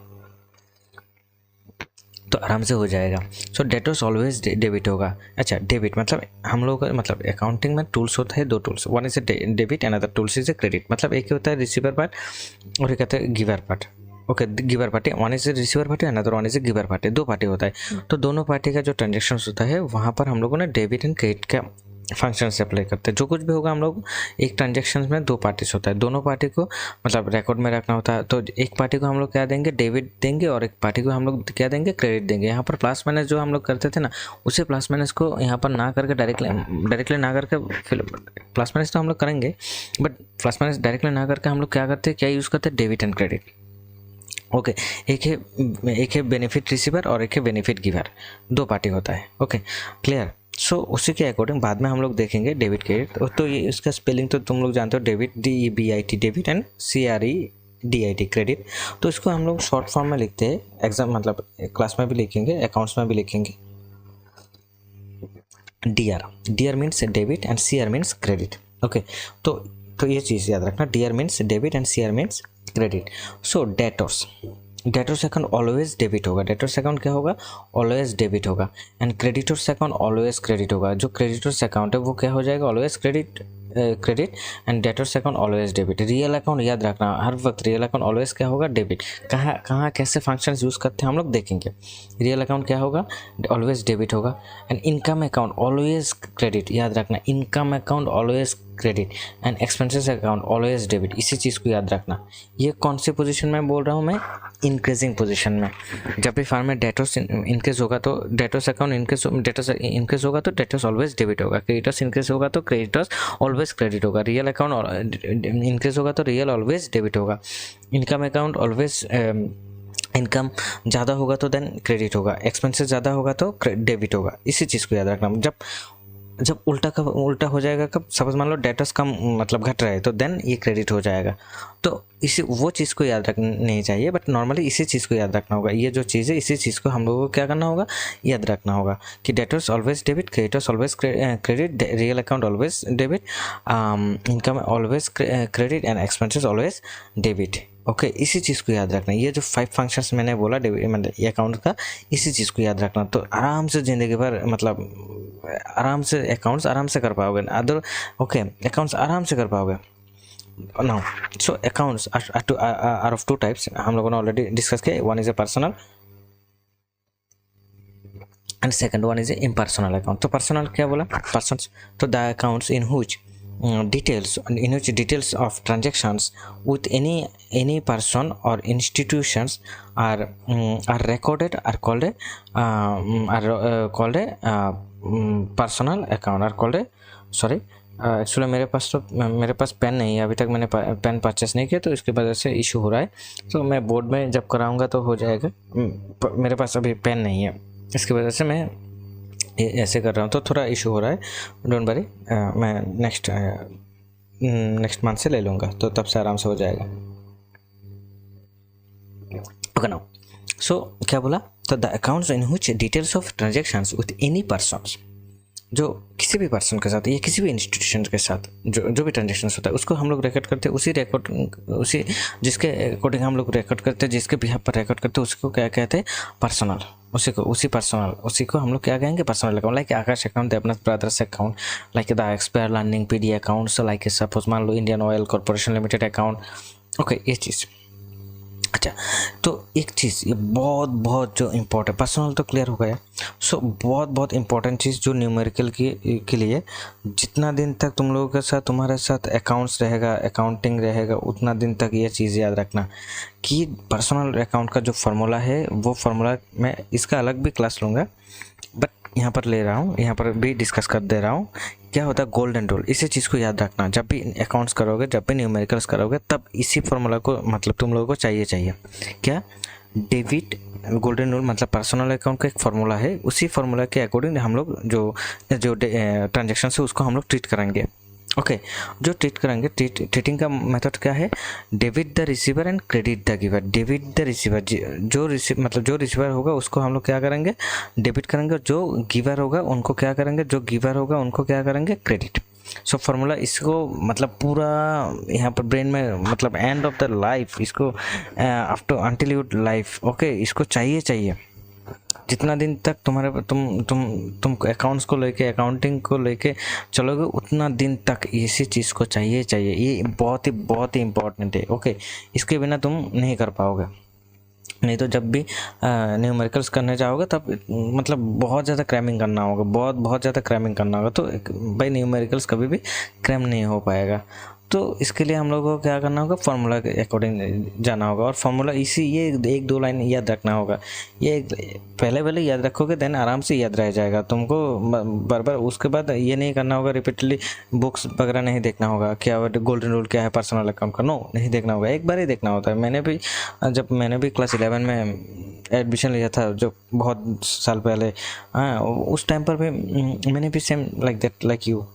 तो आराम से हो जाएगा। सो डेटर्स ऑलवेज डेबिट होगा। अच्छा, डेबिट मतलब हम लोग का मतलब अकाउंटिंग में टूल्स होता है, दो tools, one is A debit and other tools is a credit. मतलब एक होता है रिसीवर पार्ट और एक होता है giver part. Okay, giver party, one is A receiver party another one is A giver party, दो पार्टी होता है। तो दोनों पार्टी का जो ट्रांजेक्शन होता है वहाँ पर हम लोगों ने डेबिट एंड क्रेडिट का फंक्शन से अप्लाई करते हैं। जो कुछ भी होगा हम लोग एक ट्रांजेक्शन में 2 पार्टीज होता है, दोनों पार्टी को मतलब रिकॉर्ड में रखना होता है। तो एक पार्टी को हम लोग क्या देंगे, डेबिट देंगे, और एक पार्टी को हम लोग क्या देंगे, क्रेडिट देंगे। यहाँ पर प्लस माइनस जो हम लोग करते थे ना, उसे प्लस माइनस को यहाँ पर ना करके डायरेक्टली ना करके, फिर प्लस माइनस तो हम लोग करेंगे, बट प्लस माइनस डायरेक्टली ना करके हम लोग क्या करते हैं, क्या यूज़ करते हैं, डेबिट एंड क्रेडिट। ओके, एक है बेनिफिट रिसीवर और एक है बेनिफिट गिवर, 2 पार्टी होता है। Okay, clear. सो उसी के अकॉर्डिंग बाद में हम लोग देखेंगे डेबिट क्रेडिट। तो ये इसका स्पेलिंग तो तुम लोग जानते हो, debit DEBIT debit and CREDIT credit. तो इसको हम लोग शॉर्ट फॉर्म में लिखते हैं, एग्जाम मतलब क्लास में भी लिखेंगे, अकाउंट्स में भी लिखेंगे। DR means debit and CR means credit. Okay, तो ये चीज़ याद रखना, DR means debit and CR means credit. So debtors account always debit होगा, डेटर्स अकाउंट क्या होगा, ऑलवेज डेबिट होगा। And creditors account always credit होगा। जो क्रेडिटर्स अकाउंट है वो क्या हो जाएगा, always credit and debtors account always debit. Real account याद रखना, हर वक्त रियल अकाउंट ऑलवेज क्या होगा, डेबिट। कहाँ कैसे फंक्शंस यूज़ करते हैं हम लोग देखेंगे। रियल अकाउंट क्या होगा, ऑलवेज डेबिट होगा। And income account always credit, याद रखना, income account always credit and expenses account always debit. इसी चीज़ को याद रखना। ये कौन सी पोजीशन में बोल रहा हूँ मैं, इंक्रीजिंग पोजीशन में। जब भी फार्म में डेटर्स इनक्रीज होगा तो डेटर्स अकाउंट इनक्रीज होगा तो डेटर्स ऑलवेज डेबिट होगा। क्रेडिटर्स इनक्रीज होगा तो क्रेडिटर्स ऑलवेज क्रेडिट होगा। रियल अकाउंट इनक्रीज होगा तो रियल ऑलवेज डेबिट होगा। इनकम अकाउंट ऑलवेज इनकम ज़्यादा होगा तो देन क्रेडिट होगा, एक्सपेंसेस ज़्यादा होगा तो डेबिट होगा। इसी चीज़ को याद रखना। जब उल्टा हो जाएगा, कब सपोज मान लो डेटर्स कम मतलब घट रहा है तो देन ये क्रेडिट हो जाएगा। तो इसी वो चीज़ को याद रखनी चाहिए, बट नॉर्मली इसी चीज़ को याद रखना होगा। ये जो चीज़ है इसी चीज़ को हम लोगों को क्या करना होगा, याद रखना होगा कि debtors always debit, creditors always credit, real account always debit, income always credit and expenses always debit. Okay, इसी चीज़ को याद रखना। ये जो 5 फंक्शंस मैंने बोला मतलब ये अकाउंट का, इसी चीज़ को याद रखना। तो आराम से ज़िंदगी भर मतलब आराम से अकाउंट्स आराम से कर पाओगे। ओके, अकाउंट्स आराम से कर पाओगे। Now so accounts are of 2 types, हम लोगों ने ऑलरेडी डिस्कस किया। One is a personal and second one is a impersonal account. तो पर्सनल क्या बोला, पर्सन्स। तो the accounts in which details of transactions with any person or institutions are recorded are called a personal account are called a sorry actually मेरे पास pen नहीं है, अभी तक मैंने पेन परचेस नहीं किया तो इसकी वजह से इशू हो रहा है। तो मैं बोर्ड में जब कराऊंगा तो हो जाएगा। मेरे पास अभी पेन नहीं है, इसकी वजह से मैं ऐसे कर रहा हूँ, तो थोड़ा इशू हो रहा है। डोंट वरी, मैं नेक्स्ट मंथ से ले लूँगा, तो तब से आराम से हो जाएगा। ओके नाउ सो क्या बोला, तो the accounts in which details of transactions with any persons, जो किसी भी पर्सन के साथ या किसी भी इंस्टीट्यूशन के साथ जो भी ट्रांजेक्शन होता है उसको हम लोग रिकॉर्ड करते हैं। उसी जिसके अकॉर्डिंग हम लोग रिकॉर्ड करते हैं, जिसके बिहाफ पर रिकॉर्ड करते हैं, उसको क्या कहते हैं, पर्सनल। उसी को हम लोग क्या कहेंगे, personal account. Like Akash account, अपना brothers account, like the expire learning PD account, like suppose मान लो Indian Oil Corporation Limited account. Okay, ये चीज़। अच्छा, तो एक चीज़ ये बहुत जो इम्पोर्टेंट, पर्सनल तो क्लियर हो गया। सो बहुत इंपॉर्टेंट चीज़ जो न्यूमेरिकल के लिए, जितना दिन तक तुम लोगों के साथ तुम्हारे साथ अकाउंट्स रहेगा, अकाउंटिंग रहेगा, उतना दिन तक ये चीज़ याद रखना कि पर्सनल अकाउंट का जो फार्मूला है वो फार्मूला मैं इसका अलग भी क्लास लूँगा, बट यहाँ पर ले रहा हूँ, यहाँ पर भी डिस्कस कर दे रहा हूँ। क्या होता है गोल्डन रूल, इसी चीज़ को याद रखना। जब भी अकाउंट्स करोगे, जब भी न्यूमेरिकल्स करोगे, तब इसी फार्मूला को मतलब तुम लोगों को चाहिए। क्या, डेबिट गोल्डन रूल मतलब पर्सनल अकाउंट का एक फार्मूला है, उसी फार्मूला के अकॉर्डिंग हम लोग जो ट्रांजेक्शन है उसको हम लोग ट्रीट करेंगे। ओके, जो ट्रीट करेंगे, ट्रीटिंग का मेथड क्या है, debit the receiver and credit the giver. Debit the receiver, जो रिसीवर होगा उसको हम लोग क्या करेंगे, डेबिट करेंगे, जो गिवर होगा उनको क्या करेंगे, क्रेडिट। सो फार्मूला इसको मतलब पूरा यहाँ पर ब्रेन में मतलब एंड ऑफ द लाइफ, इसको after until you life. Okay, इसको चाहिए जितना दिन तक तुम अकाउंट्स को लेके, अकाउंटिंग को लेके चलोगे, उतना दिन तक इसी चीज़ को चाहिए। ये बहुत ही इंपॉर्टेंट है। ओके, इसके बिना तुम नहीं कर पाओगे। नहीं तो जब भी न्यूमेरिकल्स करने जाओगे तब मतलब बहुत ज़्यादा क्रैमिंग करना होगा, बहुत ज़्यादा क्रैमिंग करना होगा, तो भाई न्यूमेरिकल्स कभी भी क्रैम नहीं हो पाएगा। तो इसके लिए हम लोगों को क्या करना होगा, फार्मूला के अकॉर्डिंग जाना होगा, और फार्मूला इसी ये एक दो लाइन याद रखना होगा। ये पहले याद रखोगे देन आराम से याद रह जाएगा तुमको बार बार। उसके बाद ये नहीं करना होगा रिपीटली, बुक्स वगैरह नहीं देखना होगा, क्या गोल्डन रूल क्या है पर्सनल अकाउंट का, नो नहीं देखना होगा, एक बार ही देखना होता है। जब मैंने भी क्लास 11 में एडमिशन लिया था, जो बहुत साल पहले, हाँ उस टाइम पर भी मैंने भी same like that like you.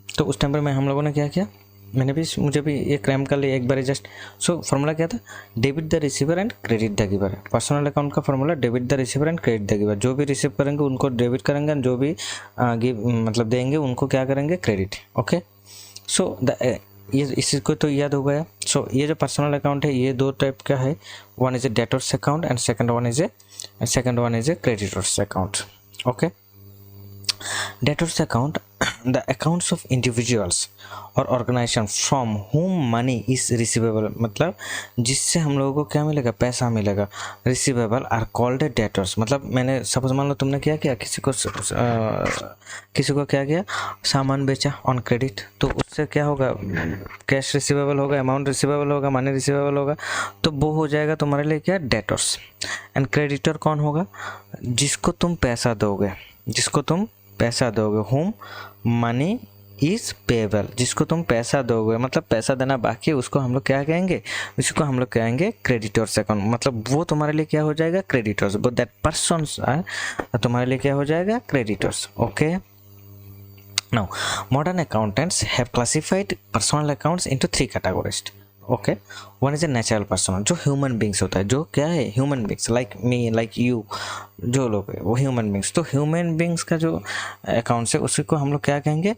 तो उस टाइम पर हम लोगों ने क्या किया, मुझे भी ये क्रैम कर लिया एक बार जस्ट। सो फार्मूला क्या था, debit the receiver and credit the giver. Personal account का formula debit the receiver and credit the giver. जो भी रिसीव करेंगे उनको डेबिट करेंगे, जो भी गिव मतलब देंगे उनको क्या करेंगे, क्रेडिट। ओके, सो ये इसको तो याद हो गया। सो ये जो पर्सनल अकाउंट है ये दो टाइप का है, one is a debtors account and second one is a creditors account. Okay, debtors account the accounts of individuals और organization from whom money is receivable, मतलब जिससे हम लोगों को क्या मिलेगा, पैसा मिलेगा। रिसीवेबल आर कॉल्ड डेटर्स, मतलब मैंने सपोज मान लो तुमने क्या किया, किसी को क्या किया, सामान बेचा ऑन क्रेडिट, तो उससे क्या होगा, कैश रिसीवेबल होगा, अमाउंट रिसीवेबल होगा, मनी रिसीवेबल होगा, तो वो हो जाएगा तुम्हारे लिए क्या, डेटर्स। एंड क्रेडिटर कौन होगा, जिसको तुम पैसा दोगे, होम मनी इज पेएबल, जिसको तुम पैसा दोगे, मतलब पैसा देना बाकी है, उसको हम लोग क्या कहेंगे, उसको हम लोग कहेंगे क्रेडिटर्स अकाउंट, मतलब वो तुम्हारे लिए क्या हो जाएगा, क्रेडिटर्स। बट दैट पर्सन्स तुम्हारे लिए क्या हो जाएगा, creditors. Okay, now modern accountants have classified personal accounts into 3 categories. Okay, one is a natural person, जो ह्यूमन बींग्स होता है, जो क्या है, human beings like me like you, जो लोग है वो ह्यूमन बींग्स। तो ह्यूमन बींग्स का जो अकाउंट्स है उसी को हम लोग क्या कहेंगे,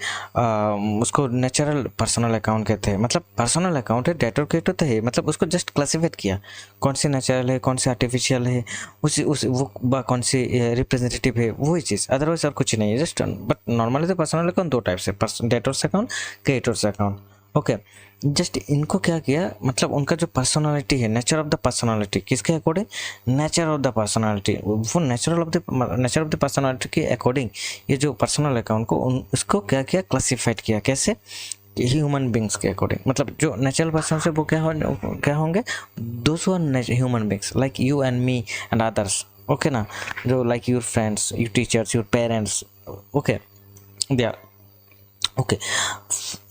उसको नेचुरल पर्सनल अकाउंट कहते हैं। मतलब पर्सनल अकाउंट है, डेटर क्रेडिटर तो है, मतलब उसको जस्ट क्लासिफाइड किया, कौन सी नेचुरल है, कौन सी आर्टिफिशियल है, वो कौन सी रिप्रेजेंटेटिव है, वही चीज़, अदरवाइज और कुछ नहीं है जस्ट। बट नॉर्मली तो पर्सनल अकाउंट दो टाइप से, debtors account, creditors account. Okay, just इनको क्या किया, मतलब उनका जो पर्सनालिटी है, नेचर ऑफ द पर्सनालिटी, किसके according, nature of the personality, वो नेचर ऑफ द पर्सनालिटी के अकॉर्डिंग ये जो पर्सनल अकाउंट को उसको क्या किया, क्लासिफाइड किया, कैसे, ह्यूमन बींग्स के अकॉर्डिंग। मतलब जो नेचुरल पर्सन से वो क्या होंगे, those are human beings like you and me and others. Okay ना, जो like your friends, your teachers, your parents, okay they are okay,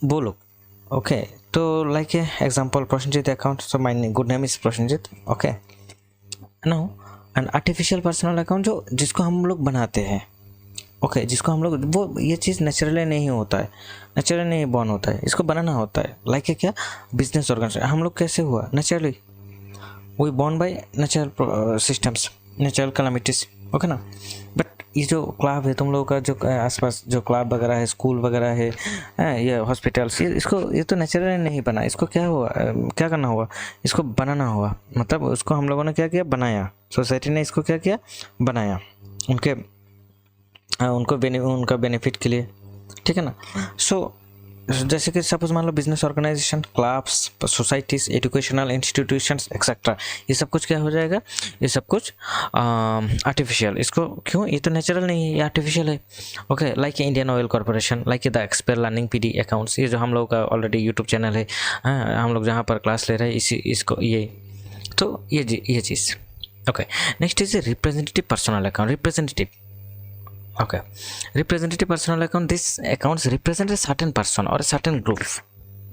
वो लोग। ओके, तो like example Prosenjit account, so my good name is Prosenjit. Okay, now an artificial personal account, जो जिसको हम लोग बनाते हैं, ओके, जिसको हम लोग, वो ये चीज़ नेचुरली नहीं होता है, नेचुरली नहीं बॉर्न होता है, इसको बनाना होता है। लाइक क्या, बिजनेस ऑर्गेनाइजेशन, हम लोग कैसे हुआ, naturally, we born by natural systems, natural calamities. Okay ना, बट ये जो क्लब है तुम लोगों का, जो आसपास जो क्लब वगैरह है, स्कूल वगैरह है, ये हॉस्पिटल्स, ये तो नेचुरली नहीं बना, इसको क्या हुआ, क्या करना हुआ, इसको बनाना हुआ। मतलब उसको हम लोगों ने क्या किया, बनाया, सोसाइटी ने इसको क्या किया, बनाया, उनका बेनिफिट के लिए, ठीक है ना। सो जैसे कि सपोज मान लो business organisation, clubs, societies, educational institutions etcetera, ये सब कुछ क्या हो जाएगा, ये सब कुछ आर्टिफिशियल। इसको क्यों, ये तो नेचुरल नहीं है, ये आर्टिफिशियल है। Okay, like Indian Oil Corporation, like the expire learning PD accounts, ये जो हम लोग का ऑलरेडी यूट्यूब चैनल है, हम लोग जहाँ पर क्लास ले रहे हैं, इसको ये, तो ये चीज़। Okay, next is representative personal account, representative. Okay, representative personal account, this accounts represent a certain person or a certain group.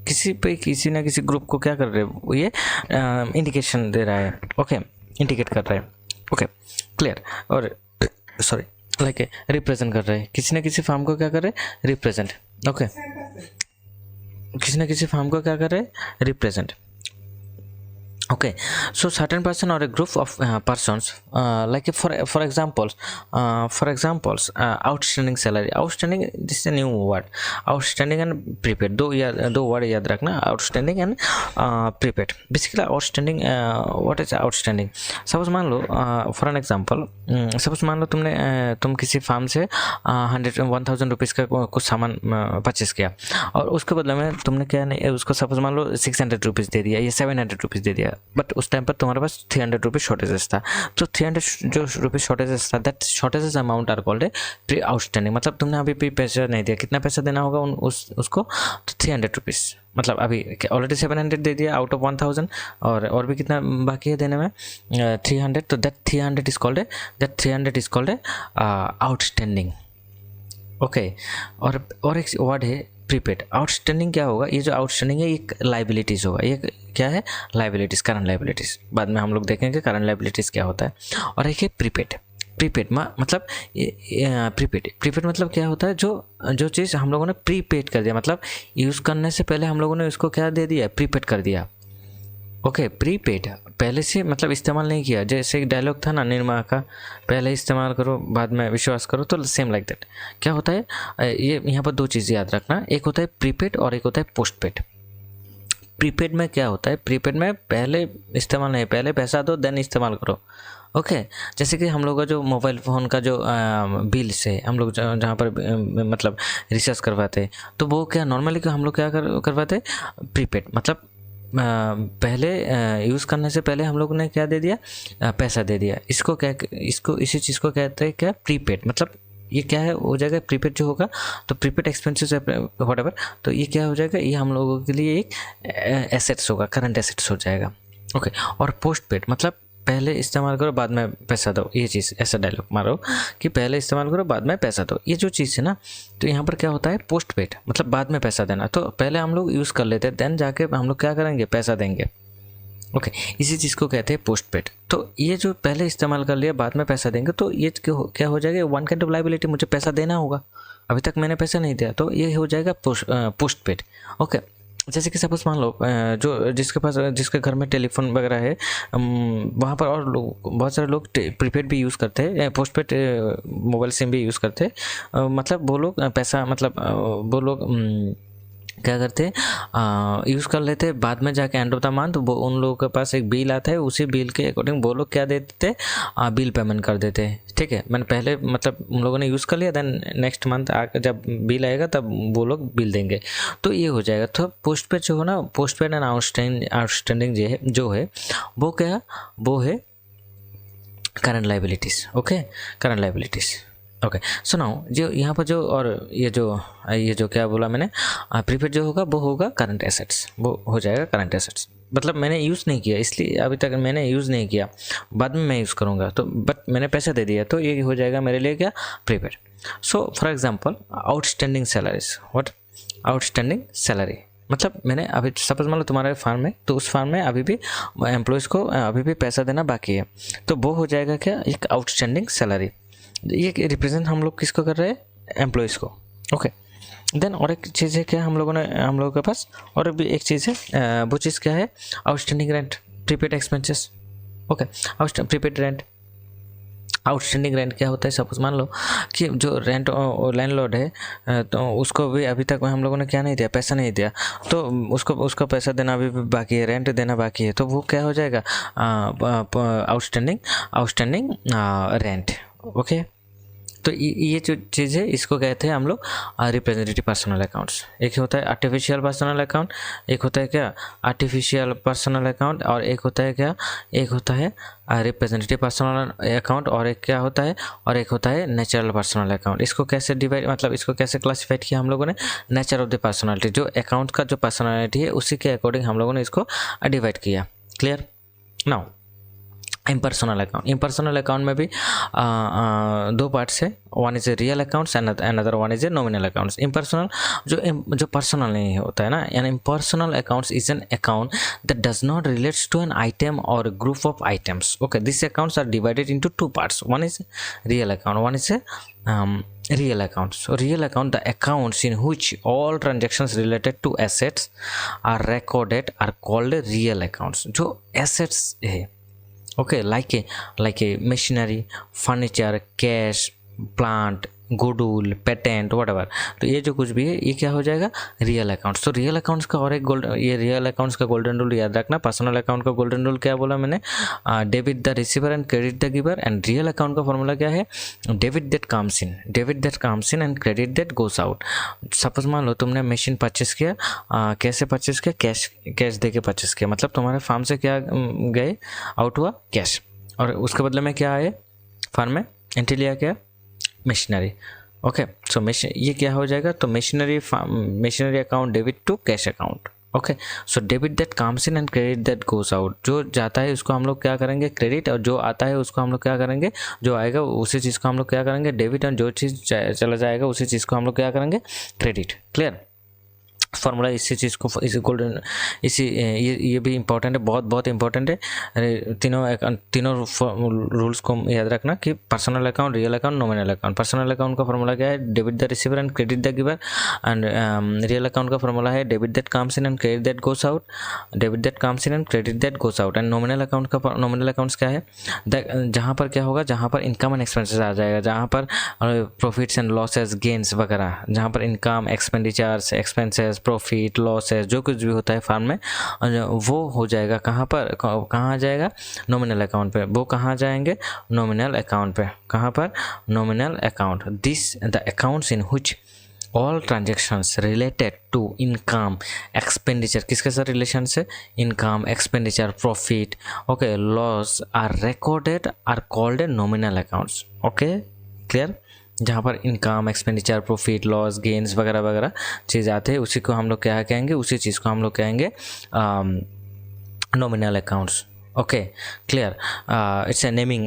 किसी ना किसी ग्रुप को क्या कर रहे हैं, ये इंडिकेशन दे रहा है, ओके, इंडिकेट कर रहा है, ओके, क्लियर। और सॉरी, लाइक रिप्रेजेंट कर रहे हैं, किसी ना किसी फॉर्म को क्या कर रहे हैं, रिप्रेजेंट। ओके, किसी ना किसी फॉर्म को क्या कर रहे हैं, represent. Okay, so certain person or a group of persons, like for examples, outstanding salary, outstanding, this is a new word, outstanding and prepaid, दो word याद रखना, outstanding and prepaid। Basically outstanding, what is outstanding? Suppose मान लो for an example, suppose मान लो तुम किसी farm से 1,000 rupees का कुछ सामान परचेस किया, और उसके बदले में तुमने क्या नहीं, उसको सपोज मान लो 600 रुपीज़ दे दिया या 700 रुपीज़ दे दिया। बट उस टाइम पर तुम्हारे पास 300 रुपीज़ शॉर्टेजेस था, तो 300 जो रुपीज़ शॉर्टेजेस था, that shortages amount are called pre outstanding. मतलब तुमने अभी भी पैसा नहीं दिया, कितना पैसा देना होगा उसको, तो 300 रुपीज़। मतलब अभी ऑलरेडी 700 दे दिया आउट ऑफ 1000, और भी कितना बाकी है देने में, 300। तो that 300 is called outstanding. Okay, और एक वर्ड है प्रीपेड। आउटस्टैंडिंग क्या होगा, ये जो आउटस्टैंडिंग है ये लाइबिलिटीज़ होगा। ये क्या है, लाइबिलिटीज़, करंट लाइबिलिटीज़। बाद में हम लोग देखेंगे करंट लाइबिलिटीज़ क्या होता है। और एक है प्रीपेड। मतलब प्रीपेड मतलब क्या होता है, जो चीज़ हम लोगों ने प्रीपेड कर दिया, मतलब यूज़ करने से पहले हम लोगों ने उसको क्या दे दिया, प्रीपेड कर दिया। ओके, प्रीपेड पहले से मतलब इस्तेमाल नहीं किया। जैसे एक डायलॉग था ना निर्मा का, पहले इस्तेमाल करो बाद में विश्वास करो, तो सेम लाइक दैट। क्या होता है, ये यहाँ पर दो चीज़ याद रखना, एक होता है प्रीपेड और एक होता है पोस्टपेड। प्रीपेड में क्या होता है, प्रीपेड में पहले इस्तेमाल नहीं, पहले पैसा दो देन इस्तेमाल करो। ओके, जैसे कि हम लोग का जो मोबाइल फ़ोन का जो बिल से हम लोग जहाँ पर मतलब रिचार्ज करवाते, तो वो क्या नॉर्मली हम लोग क्या करवाते, प्रीपेड। मतलब पहले यूज़ करने से पहले हम लोग ने क्या दे दिया, पैसा दे दिया। इसी चीज़ को कहते हैं क्या, प्रीपेड। मतलब ये क्या है, हो जाएगा प्रीपेड जो होगा, तो प्रीपेड एक्सपेंसेस व्हाटएवर, तो ये क्या हो जाएगा, ये हम लोगों के लिए एक एसेट्स होगा, करंट एसेट्स हो जाएगा। ओके, और पोस्टपेड मतलब पहले इस्तेमाल करो बाद में पैसा दो। ये चीज़ ऐसा डायलॉग मारो कि पहले इस्तेमाल करो बाद में पैसा दो, ये जो चीज़ है ना, तो यहाँ पर क्या होता है, पोस्टपेड मतलब बाद में पैसा देना। तो पहले हम लोग यूज़ कर लेते हैं, देन जाके हम लोग क्या करेंगे, पैसा देंगे। ओके, इसी चीज़ को कहते हैं पोस्टपेड। तो ये जो पहले इस्तेमाल कर लिया बाद में पैसा देंगे, तो ये क्या हो जाएगा, वन काइंड ऑफ लायबिलिटी, मुझे पैसा देना होगा, अभी तक मैंने पैसा नहीं दिया, तो ये हो जाएगा पोस्टपेड। ओके, जैसे कि सपोज मान लो जिसके घर में टेलीफोन वगैरह है, वहाँ पर और लोग, बहुत सारे लोग प्रीपेड भी यूज़ करते हैं, पोस्टपेड मोबाइल सिम भी यूज़ करते हैं। मतलब वो लोग पैसा, मतलब वो लोग क्या करते हैं, यूज़ कर लेते हैं, बाद में जाके एंड ऑफ द मंथ वो उन लोगों के पास एक बिल आता है, उसी बिल के अकॉर्डिंग वो लोग क्या देते हैं, बिल पेमेंट कर देते हैं। ठीक है, मैंने पहले मतलब उन लोगों ने यूज़ कर लिया, देन नेक्स्ट मंथ आकर जब बिल आएगा तब वो लोग बिल देंगे, तो ये हो जाएगा। तो पोस्टपेड जो हो ना, पोस्टपेड एंड आउटस्टैंडिंग जो है वो क्या, वो है current liabilities. Okay, current liabilities. Okay, so now जो यहाँ पर जो, और ये जो क्या बोला मैंने, प्रीपेड जो होगा वो होगा करंट एसेट्स, वो हो जाएगा करंट एसेट्स। मतलब मैंने यूज़ नहीं किया, इसलिए अभी तक मैंने यूज़ नहीं किया, बाद में मैं यूज़ करूँगा, तो बट मैंने पैसा दे दिया, तो ये हो जाएगा मेरे लिए क्या, prepaid. So for example outstanding salaries, what, outstanding salary मतलब मैंने अभी सपोज मान लो तुम्हारे फार्म में, तो उस फार्म में अभी भी एम्प्लॉयज़ को अभी भी पैसा देना बाकी है, तो वो हो जाएगा क्या, एक आउटस्टैंडिंग सैलरी। ये रिप्रेजेंट हम लोग किसको कर रहे हैं, एम्प्लॉयज़ को। ओके, देन और एक चीज़ है क्या, हम लोगों के पास और भी एक चीज़ है, वो चीज़ क्या है, outstanding rent, prepaid expenses. Okay, prepaid rent, outstanding rent क्या होता है, सपोज मान लो कि जो रेंट लैंडलॉर्ड है, तो उसको भी अभी तक हम लोगों ने क्या नहीं दिया, पैसा नहीं दिया, तो उसका पैसा देना अभी भी बाकी है, रेंट देना बाकी है, तो वो क्या हो जाएगा, आउटस्टैंडिंग रेंट। ओके, तो ये जो चीज़ है इसको कहते हैं हम लोग रिप्रेजेंटेटिव पर्सनल अकाउंट्स। एक होता है आर्टिफिशियल पर्सनल अकाउंट, एक होता है क्या, आर्टिफिशियल पर्सनल अकाउंट, और एक होता है क्या, एक होता है रिप्रेजेंटेटिव पर्सनल अकाउंट, और एक क्या होता है, और एक होता है नेचुरल पर्सनल अकाउंट। इसको कैसे डिवाइड, मतलब इसको कैसे क्लासीफाइड किया हम लोगों ने, नेचर ऑफ द पर्सनैलिटी, जो अकाउंट का जो पर्सनैलिटी है उसी के अकॉर्डिंग हम लोगों ने इसको डिवाइड किया। क्लियर? नाउ इम्पर्सनल अकाउंट में भी दो पार्ट्स है, one is a real accounts and another one is a nominal accounts. Impersonal जो पर्सनल नहीं होता है ना, an impersonal accounts is an account that does not relates to an item और group of items. Okay, this accounts are divided into two parts, one is real account, one is a real accounts. So real account, the accounts in which all transactions related to assets are recorded are called real accounts. जो assets है, okay, like a machinery, furniture, cash, plant, goodwill, patent, whatever, तो ये जो कुछ भी है ये क्या हो जाएगा, रियल अकाउंट्स। तो रियल अकाउंट्स का और एक ये रियल अकाउंट्स का गोल्डन रूल याद रखना। पर्सनल अकाउंट का गोल्डन रूल क्या बोला मैंने, debit the receiver and credit the giver. And real account का फॉर्मूला क्या है, debit that comes in and credit that goes out. Suppose मान लो तुमने मशीन परचेस किया, कैसे परचेस किया, कैश दे के परचेस किया, मतलब तुम्हारे फार्म से क्या गए, आउट हुआ कैश, और उसके बदले में क्या आए, फार्म में एंट्री लिया क्या, मशीनरी। ओके, सो ये क्या हो जाएगा, तो machinery account debit to cash account. Okay, so debit that comes in and credit that goes out. जो जाता है उसको हम लोग क्या करेंगे, क्रेडिट, और जो आता है उसको हम लोग क्या करेंगे, जो आएगा उसी चीज़ को हम लोग क्या करेंगे, डेबिट, और जो चीज़ चला जाएगा उसी चीज़ को हम लोग क्या करेंगे, क्रेडिट। क्लियर फार्मूला, इसी चीज़ को, इसी गोल्डन, इसी ये भी इंपॉर्टेंट है, बहुत बहुत इंपॉर्टेंट है। तीनों रूल्स को याद रखना कि personal account, real account, nominal account. Personal account का फॉर्मूला क्या है, debit the receiver and credit the giver. And real account का फॉर्मूला है debit that comes in and credit that goes out, debit that comes in and credit that goes out. And nominal accounts क्या है, जहाँ पर क्या होगा, जहाँ पर इनकम एंड एक्सपेंसेस आ जाएगा, जहाँ पर प्रॉफिट्स एंड लॉसेस, गेन्स वगैरह, जहाँ पर income, expenditures, expenses, profit, losses, जो कुछ भी होता है फार्म में, वो हो जाएगा कहाँ पर, कहाँ आ जाएगा, नॉमिनल अकाउंट पे। वो कहाँ जाएंगे, नॉमिनल अकाउंट पे। कहाँ पर, nominal account. This the accounts in which all transactions related to income, expenditure, किसके साथ रिलेशन से, income, expenditure, profit, okay, loss are recorded, are called a nominal accounts. Okay, clear. जहाँ पर income, expenditure, profit, loss, gains वगैरह वगैरह चीज़ आते हैं, उसी को हम लोग क्या कहेंगे, उसी चीज़ को हम लोग कहेंगे nominal accounts. Okay, clear. It's a naming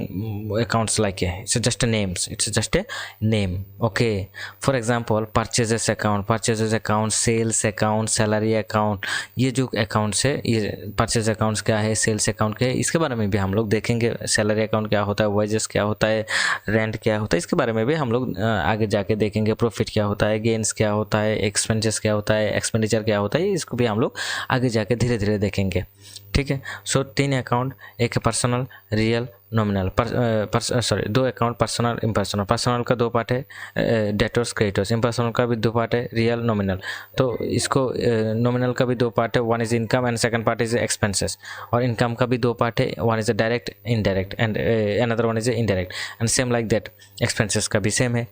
accounts, like it's just a names, it's just a name. Okay, for example, purchases account, sales account, salary account, ये जो accounts है, ये purchase accounts क्या है, sales account क्या है, इसके बारे में भी हम लोग देखेंगे। salary account क्या होता है, wages क्या होता है, rent क्या होता है, इसके बारे में भी हम लोग आगे जाके देखेंगे। profit क्या होता है, gains क्या होता है, expenses क्या होता है, expenditure क्या होता है, इसको भी हम लोग आगे जाके धीरे धीरे देखेंगे। ठीक है, सो 3 अकाउंट, एक है पर्सनल, रियल, नॉमिनल। दो अकाउंट, पर्सनल, इम्पर्सनल। पर्सनल का 2 पार्ट है, डेटर्स, क्रेडिटर्स। इम्पर्सनल का भी 2 पार्ट है, रियल, नॉमिनल। तो इसको नॉमिनल का भी 2 पार्ट है, one is income and second part is expenses. और इनकम का भी 2 पार्ट है, one is a direct, indirect, and another one is indirect. And same like that expenses का भी सेम है।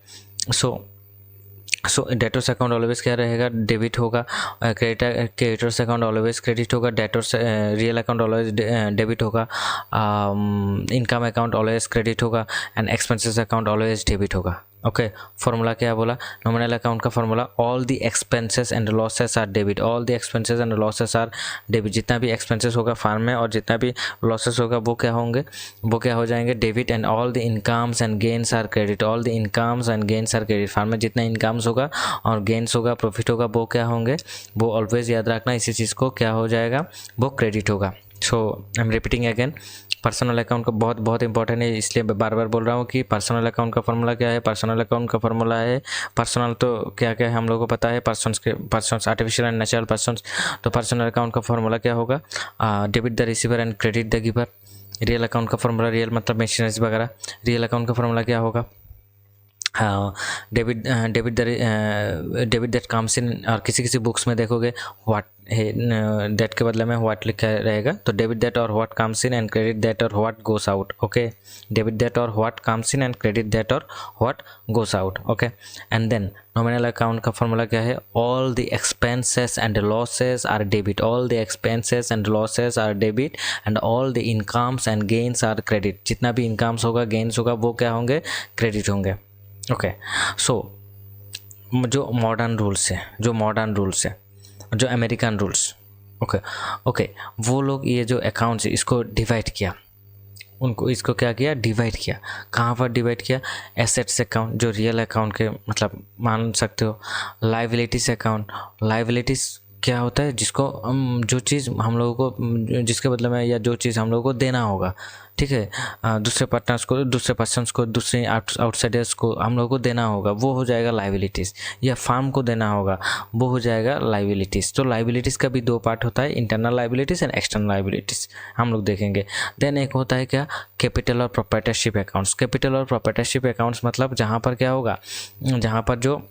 सो डेटर्स अकाउंट ऑलवेज क्या रहेगा, डेबिट होगा। क्रेडिटर्स अकाउंट ऑलवेज क्रेडिट होगा। Debtors real account always debit होगा। इनकम अकाउंट ऑलवेज क्रेडिट होगा। And expenses account always debit होगा। ओके, फॉर्मूला क्या बोला, नॉमिनल अकाउंट का formula, all the expenses and losses are debit. All the expenses and losses are debit. जितना भी expenses होगा farm में और जितना भी लॉसेस होगा वो क्या होंगे, वो क्या हो जाएंगे, debit. And all the incomes and gains are credit. All the incomes and gains are credit. Firm में जितना इनकम्स होगा और गेन्स होगा, प्रॉफिट होगा, वो क्या होंगे, वो ऑलवेज याद रखना, इसी चीज़ को क्या हो जाएगा, वो क्रेडिट होगा। So I am repeating again, personal account का बहुत बहुत इंपॉर्टेंट है, इसलिए बार बार बोल रहा हूँ कि पर्सनल अकाउंट का फॉर्मूला क्या है। पर्सनल अकाउंट का फॉर्मूला है, पर्सनल तो क्या क्या है हम लोगों को पता है, persons, artificial and natural persons. तो पर्सनल अकाउंट का फॉर्मूला क्या होगा, debit the receiver and credit the giver. Real account का फॉर्मूला, रियल मतलब मशीनरीज वगैरह, रियल अकाउंट का फॉर्मूला क्या होगा, डेबिट दैट कम्स इन। और किसी बुक्स में देखोगे व्हाट है, दैट के बदले में व्हाट लिखा रहेगा। तो डेबिट दैट और what comes in and credit that और what goes out. Okay, debit that और what comes in and credit that और what goes out. Okay, and then nominal account का फॉर्मूला क्या है, all the expenses and losses are debit. All the expenses and losses are debit and all the incomes and gains are credit. जितना भी incomes होगा, gains होगा, वो क्या होंगे, क्रेडिट होंगे। ओके, सो जो मॉडर्न रूल्स है, जो अमेरिकन रूल्स, ओके, वो लोग ये जो अकाउंट्स है इसको डिवाइड किया, उनको इसको क्या किया, डिवाइड किया। कहाँ पर डिवाइड किया, एसेट्स अकाउंट जो रियल अकाउंट के मतलब मान सकते हो, लाइबिलिटीज अकाउंट, लाइबिलिटीज क्या होता है, जिसको जो चीज़ हम लोगों को, जिसके बदले में या जो चीज़ हम लोगों को देना होगा, ठीक है, दूसरे पार्टनर्स को, दूसरे पर्सन्स को, दूसरे आउटसाइडर्स को हम लोगों को देना होगा, वो हो जाएगा लाइबिलिटीज़। या फार्म को देना होगा, वो हो जाएगा लाइबिलिटीज़। तो लाइबिलिटीज़ का भी दो पार्ट होता है, internal liabilities and external liabilities, हम लोग देखेंगे। देन एक होता है क्या, कैपिटल और प्रोप्राइटरशिप अकाउंट्स। कैपिटल और प्रोप्राइटरशिप अकाउंट्स मतलब जहाँ पर क्या होगा, जहाँ पर जो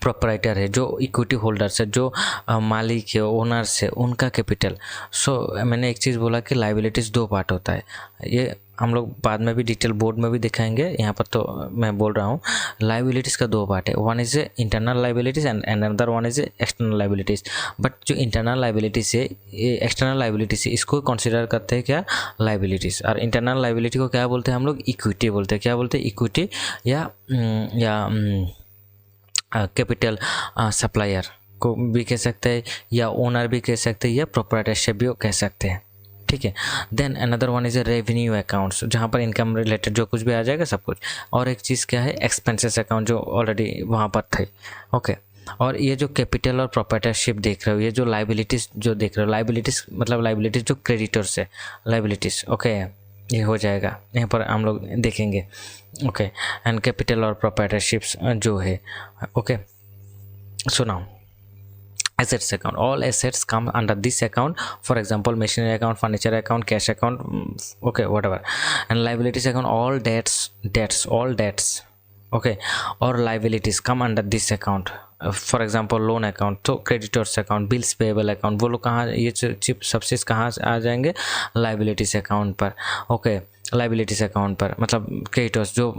प्रोप्राइटर है, जो इक्विटी होल्डर्स है, जो मालिक है, ओनर्स है, उनका कैपिटल। सो मैंने एक चीज़ बोला कि लाइबिलिटीज़ दो पार्ट होता है, ये हम लोग बाद में भी डिटेल बोर्ड में भी दिखाएंगे, यहाँ पर तो मैं बोल रहा हूँ। लाइबिलिटीज़ का दो पार्ट है, one is internal liabilities and another one is external liabilities. But जो इंटरनल लाइबिलिटीज़ है, एक्सटर्नल लाइबिलिटीज़ है, इसको कंसिडर करते हैं क्या, लाइबिलिटीज़। और इंटरनल लाइबिलिटी को क्या बोलते हैं हम लोग, इक्विटी बोलते हैं। क्या बोलते हैं, इक्विटी या कैपिटल सप्लायर को भी कह सकते हैं, या ओनर भी कह सकते हैं, या प्रोप्राइटरशिप भी कह सकते हैं, ठीक है। Then another one is revenue accounts, जहाँ पर इनकम रिलेटेड जो कुछ भी आ जाएगा सब कुछ। और एक चीज़ क्या है, एक्सपेंसेस अकाउंट, जो ऑलरेडी वहाँ पर थे, ओके। और ये जो कैपिटल और प्रोप्राइटरशिप देख रहे हो, ये जो लाइबिलिटीज़ जो देख रहे हो, लाइबिलिटीज़ मतलब लाइबिलिटीज़ जो क्रेडिटर्स है, लाइबिलिटीज़, ओके, ये हो जाएगा, यहाँ पर हम लोग देखेंगे, ओके। एंड कैपिटल और प्रोप्राइटरशिप्स जो है, okay. So now assets account, all assets come under this account, for example machinery account, furniture account, cash account, okay, whatever. And liabilities account, all debts, okay, or liabilities come under this account. For example loan account, तो creditors account, bills payable account, वो लोग कहाँ, ये chip सबसिस कहाँ आ जाएंगे, liabilities account पर, okay। Liabilities account पर मतलब क्रेडिटर्स, जो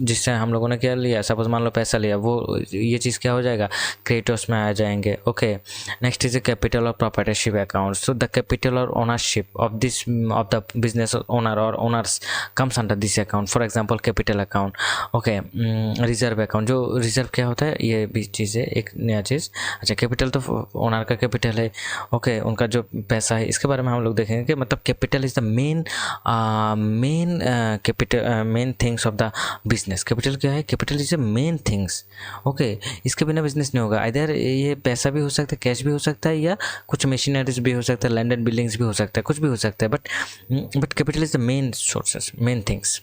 जिससे हम लोगों ने क्या लिया, सपोज मान लो पैसा लिया, वो ये चीज़ क्या हो जाएगा, क्रेडिटर्स में आ जाएंगे, okay. Next is a capital और proprietorship account. So the capital और ownership of the business owner और owners comes under this account. For example capital account, okay. Reserve account, जो रिजर्व क्या होता है, ये भी चीज़ है, एक नया चीज़। अच्छा, कैपिटल तो ओनर का कैपिटल है, ओके, उनका जो पैसा है, इसके बारे में हम लोग देखेंगे कि मतलब capital is the main things of the business. Capital क्या है, capital is a main things, okay. इसके बिना बिजनेस नहीं होगा। इधर ये पैसा भी हो सकता है, कैश भी हो सकता है, या कुछ मशीनरीज भी हो सकता है, लैंड एंड बिल्डिंग्स भी हो सकता है, कुछ भी हो सकता है, but capital is the main sources, main things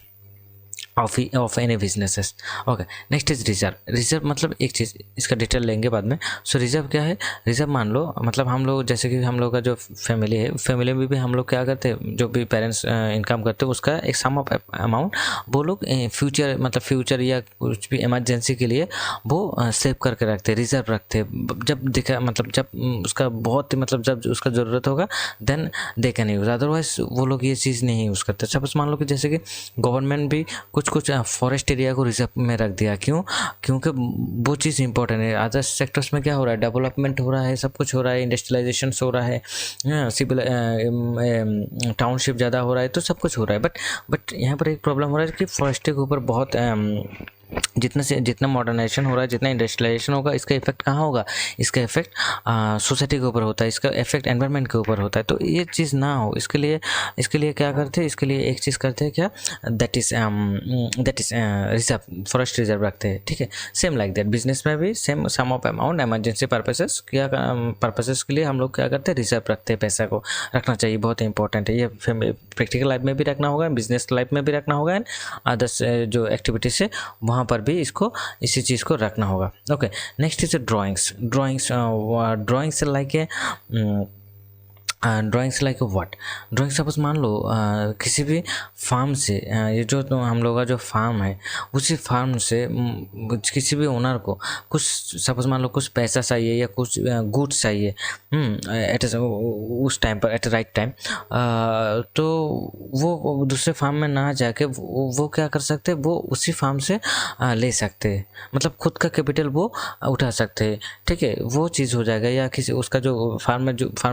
of any businesses, okay. Next is reserve. Reserve मतलब एक चीज़, इसका डिटेल लेंगे बाद में। सो रिजर्व क्या है, रिजर्व मान लो मतलब हम लोग, जैसे कि हम लोग का जो फैमिली है, फैमिली में भी हम लोग क्या करते हैं, जो भी पेरेंट्स इनकम करते हैं, उसका एक सम ऑफ अमाउंट वो लोग फ्यूचर या कुछ भी इमरजेंसी के लिए वो सेव करके रखते हैं, रिजर्व रखते हैं। जब देखा मतलब जब उसका बहुत मतलब जब उसका ज़रूरत होगा then they can use, otherwise वो लोग ये चीज़ नहीं यूज़ करते। सपोज मान लो कि जैसे कि गवर्नमेंट भी कुछ फॉरेस्ट एरिया को रिजर्व में रख दिया, क्यों, क्योंकि वो चीज़ इंपॉर्टेंट है। अदर सेक्टर्स में क्या हो रहा है, डेवलपमेंट हो रहा है, सब कुछ हो रहा है, इंडस्ट्रियलाइजेशन हो रहा है, सिविल टाउनशिप ज़्यादा हो रहा है, तो सब कुछ हो रहा है। बट यहाँ पर एक प्रॉब्लम हो रहा है कि फॉरेस्ट्री के ऊपर बहुत जितना मॉडर्नाइजेशन हो रहा है, जितना इंडस्ट्रियलाइजेशन होगा, इसका इफेक्ट कहाँ होगा, इसका इफेक्ट सोसाइटी के ऊपर होता है, इसका इफेक्ट एनवायरनमेंट के ऊपर होता है। तो ये चीज़ ना हो, इसके लिए क्या करते हैं, इसके लिए एक चीज़ करते हैं क्या, that is reserve, forest reserve रखते हैं, ठीक है। सेम लाइक दैट बिजनेस में भी same sum of amount emergency purposes के लिए हम लोग क्या करते हैं, रिजर्व रखते हैं। पैसा को रखना चाहिए, बहुत इंपॉर्टेंट है ये। प्रैक्टिकल लाइफ में भी रखना होगा, बिजनेस लाइफ में भी रखना होगा, एंड अदर्स जो एक्टिविटीज़ है वहाँ पर भी इसी चीज़ को रखना होगा, okay. Next is drawings like a drawings like what, drawing suppose मान लो किसी भी फार्म से, ये जो तो हम लोग का जो फार्म है, उसी फार्म से किसी भी ओनर को कुछ सपोज मान लो कुछ पैसा चाहिए या कुछ गुड्स चाहिए एट उस टाइम पर, एट राइट टाइम, तो वो दूसरे फार्म में ना जाके वो क्या कर सकते हैं, वो उसी फार्म से ले सकते हैं, मतलब खुद का कैपिटल वो उठा सकते हैं, ठीक है। वो चीज़ हो जाएगा, या किसी उसका जो फार्म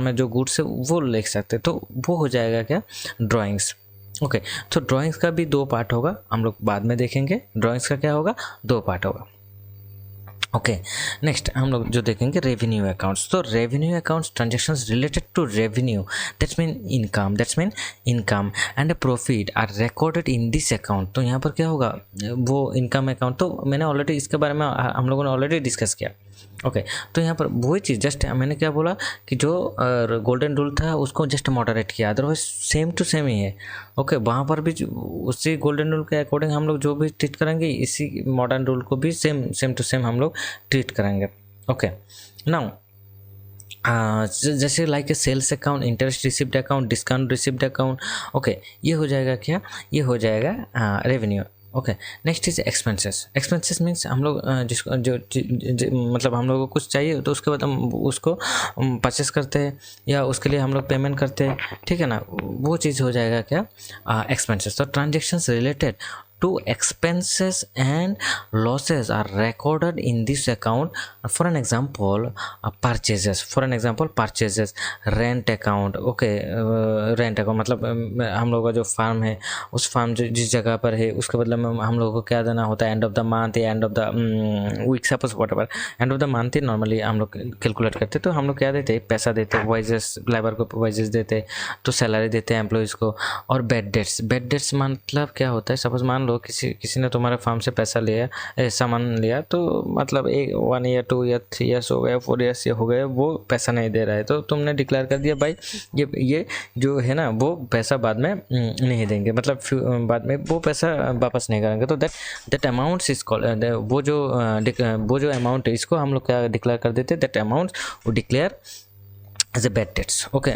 में जो गुड्स है वो लिख सकते, तो वो हो जाएगा क्या, ड्राइंग्स, ओके। तो ड्राइंग्स का भी दो पार्ट होगा, हम लोग बाद में देखेंगे। ड्राइंग्स का क्या होगा, दो पार्ट होगा, ओके, नेक्स्ट हम लोग जो देखेंगे रेवेन्यू अकाउंट्स। तो revenue accounts transactions related to revenue, that's mean income and profit are recorded in this account. तो यहाँ पर क्या होगा, वो इनकम अकाउंट तो मैंने ऑलरेडी इसके बारे में हम लोगों ने ऑलरेडी डिस्कस किया। ओके, तो यहाँ पर वही चीज़ जस्ट मैंने क्या बोला कि जो गोल्डन रूल था उसको जस्ट मॉडरेट किया, अदरवाइज सेम टू सेम ही है। ओके, वहाँ पर भी उसी गोल्डन रूल के अकॉर्डिंग हम लोग जो भी ट्रीट करेंगे, इसी मॉडर्न रूल को भी सेम टू सेम हम लोग ट्रीट करेंगे। ओके, नाउ जैसे like a sales account, interest receipt account, discount receipt account. Okay, ये हो जाएगा क्या, ये हो जाएगा revenue. Okay, next is expenses. Expenses means हम लोग जिसको मतलब हम लोग को कुछ चाहिए तो उसके बाद हम उसको परचेस करते हैं या उसके लिए हम लोग पेमेंट करते हैं, ठीक है ना, वो चीज़ हो जाएगा क्या, एक्सपेंसेस। तो transactions related to expenses and losses are recorded in this account. For an example, purchases, rent account। Okay, rent account मतलब हम लोग का जो फार्म है, उस फार्म जिस जगह पर है उसके बदले में हम लोगों को क्या देना होता है, एंड ऑफ द मंथ या end of the week, suppose whatever end of the month ही नॉर्मली हम लोग कैलकुलेट करते, तो हम लोग क्या देते हैं, पैसा देते हैं, वाइजेस लेबर को वाइजेस देते हैं, तो सैलरी देते हैं एम्प्लॉयज़ को। और बैड डेट्स मतलब क्या होता है, सपोज मान लो किसी ने तुम्हारे फार्म से पैसा लिया, सामान लिया, तो मतलब 1 ईयर 2 ईयर 3 ईयर्स हो गया, 4 ईयर्स हो गए, वो पैसा नहीं दे रहा है, तो तुमने डिक्लेयर कर दिया भाई ये जो है ना वो पैसा बाद में नहीं देंगे, मतलब बाद में वो पैसा वापस नहीं करेंगे। तो दैट अमाउंट इज कॉल्ड, वो जो अमाउंट है इसको हम लोग क्या डिक्लेयर कर देते हैं, दैट अमाउंट वो declare as a bad debts. Okay,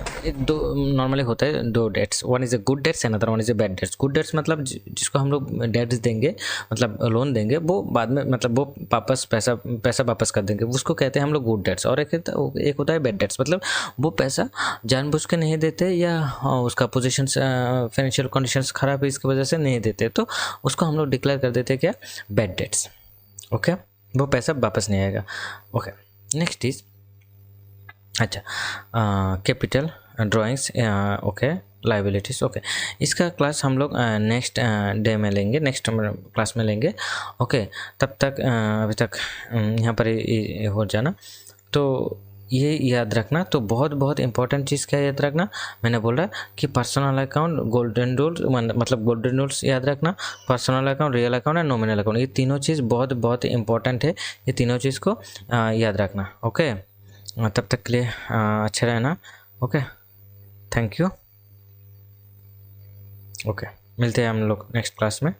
दो नॉर्मली होता है, 2 debts, one is a good debts and other one is a bad debts. Good debts मतलब जिसको हम लोग डेट्स देंगे, मतलब लोन देंगे, वो बाद में मतलब वो वापस पैसा वापस कर देंगे, उसको कहते हैं हम लोग गुड डेट्स। और एक होता है बैड डेट्स, मतलब वो पैसा जानबूझ के नहीं देते या उसका पोजीशन फाइनेंशियल कंडीशंस ख़राब है इसकी वजह से नहीं देते, तो उसको हम लोग डिक्लेयर कर देते हैं क्या, बैड डेट्स। ओके, वो पैसा वापस नहीं आएगा। ओके, नेक्स्ट इज अच्छा capital drawings. Okay, liabilities. Okay, इसका क्लास हम लोग नेक्स्ट डे में लेंगे, नेक्स्ट क्लास में लेंगे। ओके, तब तक अभी तक यहाँ पर हो जाना। तो ये याद रखना, तो बहुत इंपॉर्टेंट चीज़ क्या याद रखना, मैंने बोला कि पर्सनल अकाउंट, गोल्डन रूल्स, मतलब गोल्डन रूल्स याद रखना, personal account, real account and nominal account, ये तीनों चीज़ बहुत इंपॉर्टेंट है, ये तीनों चीज़ को याद रखना। ओके, तब तक के लिए अच्छा रहना। Okay, thank you. ओके, मिलते हैं हम लोग नेक्स्ट क्लास में।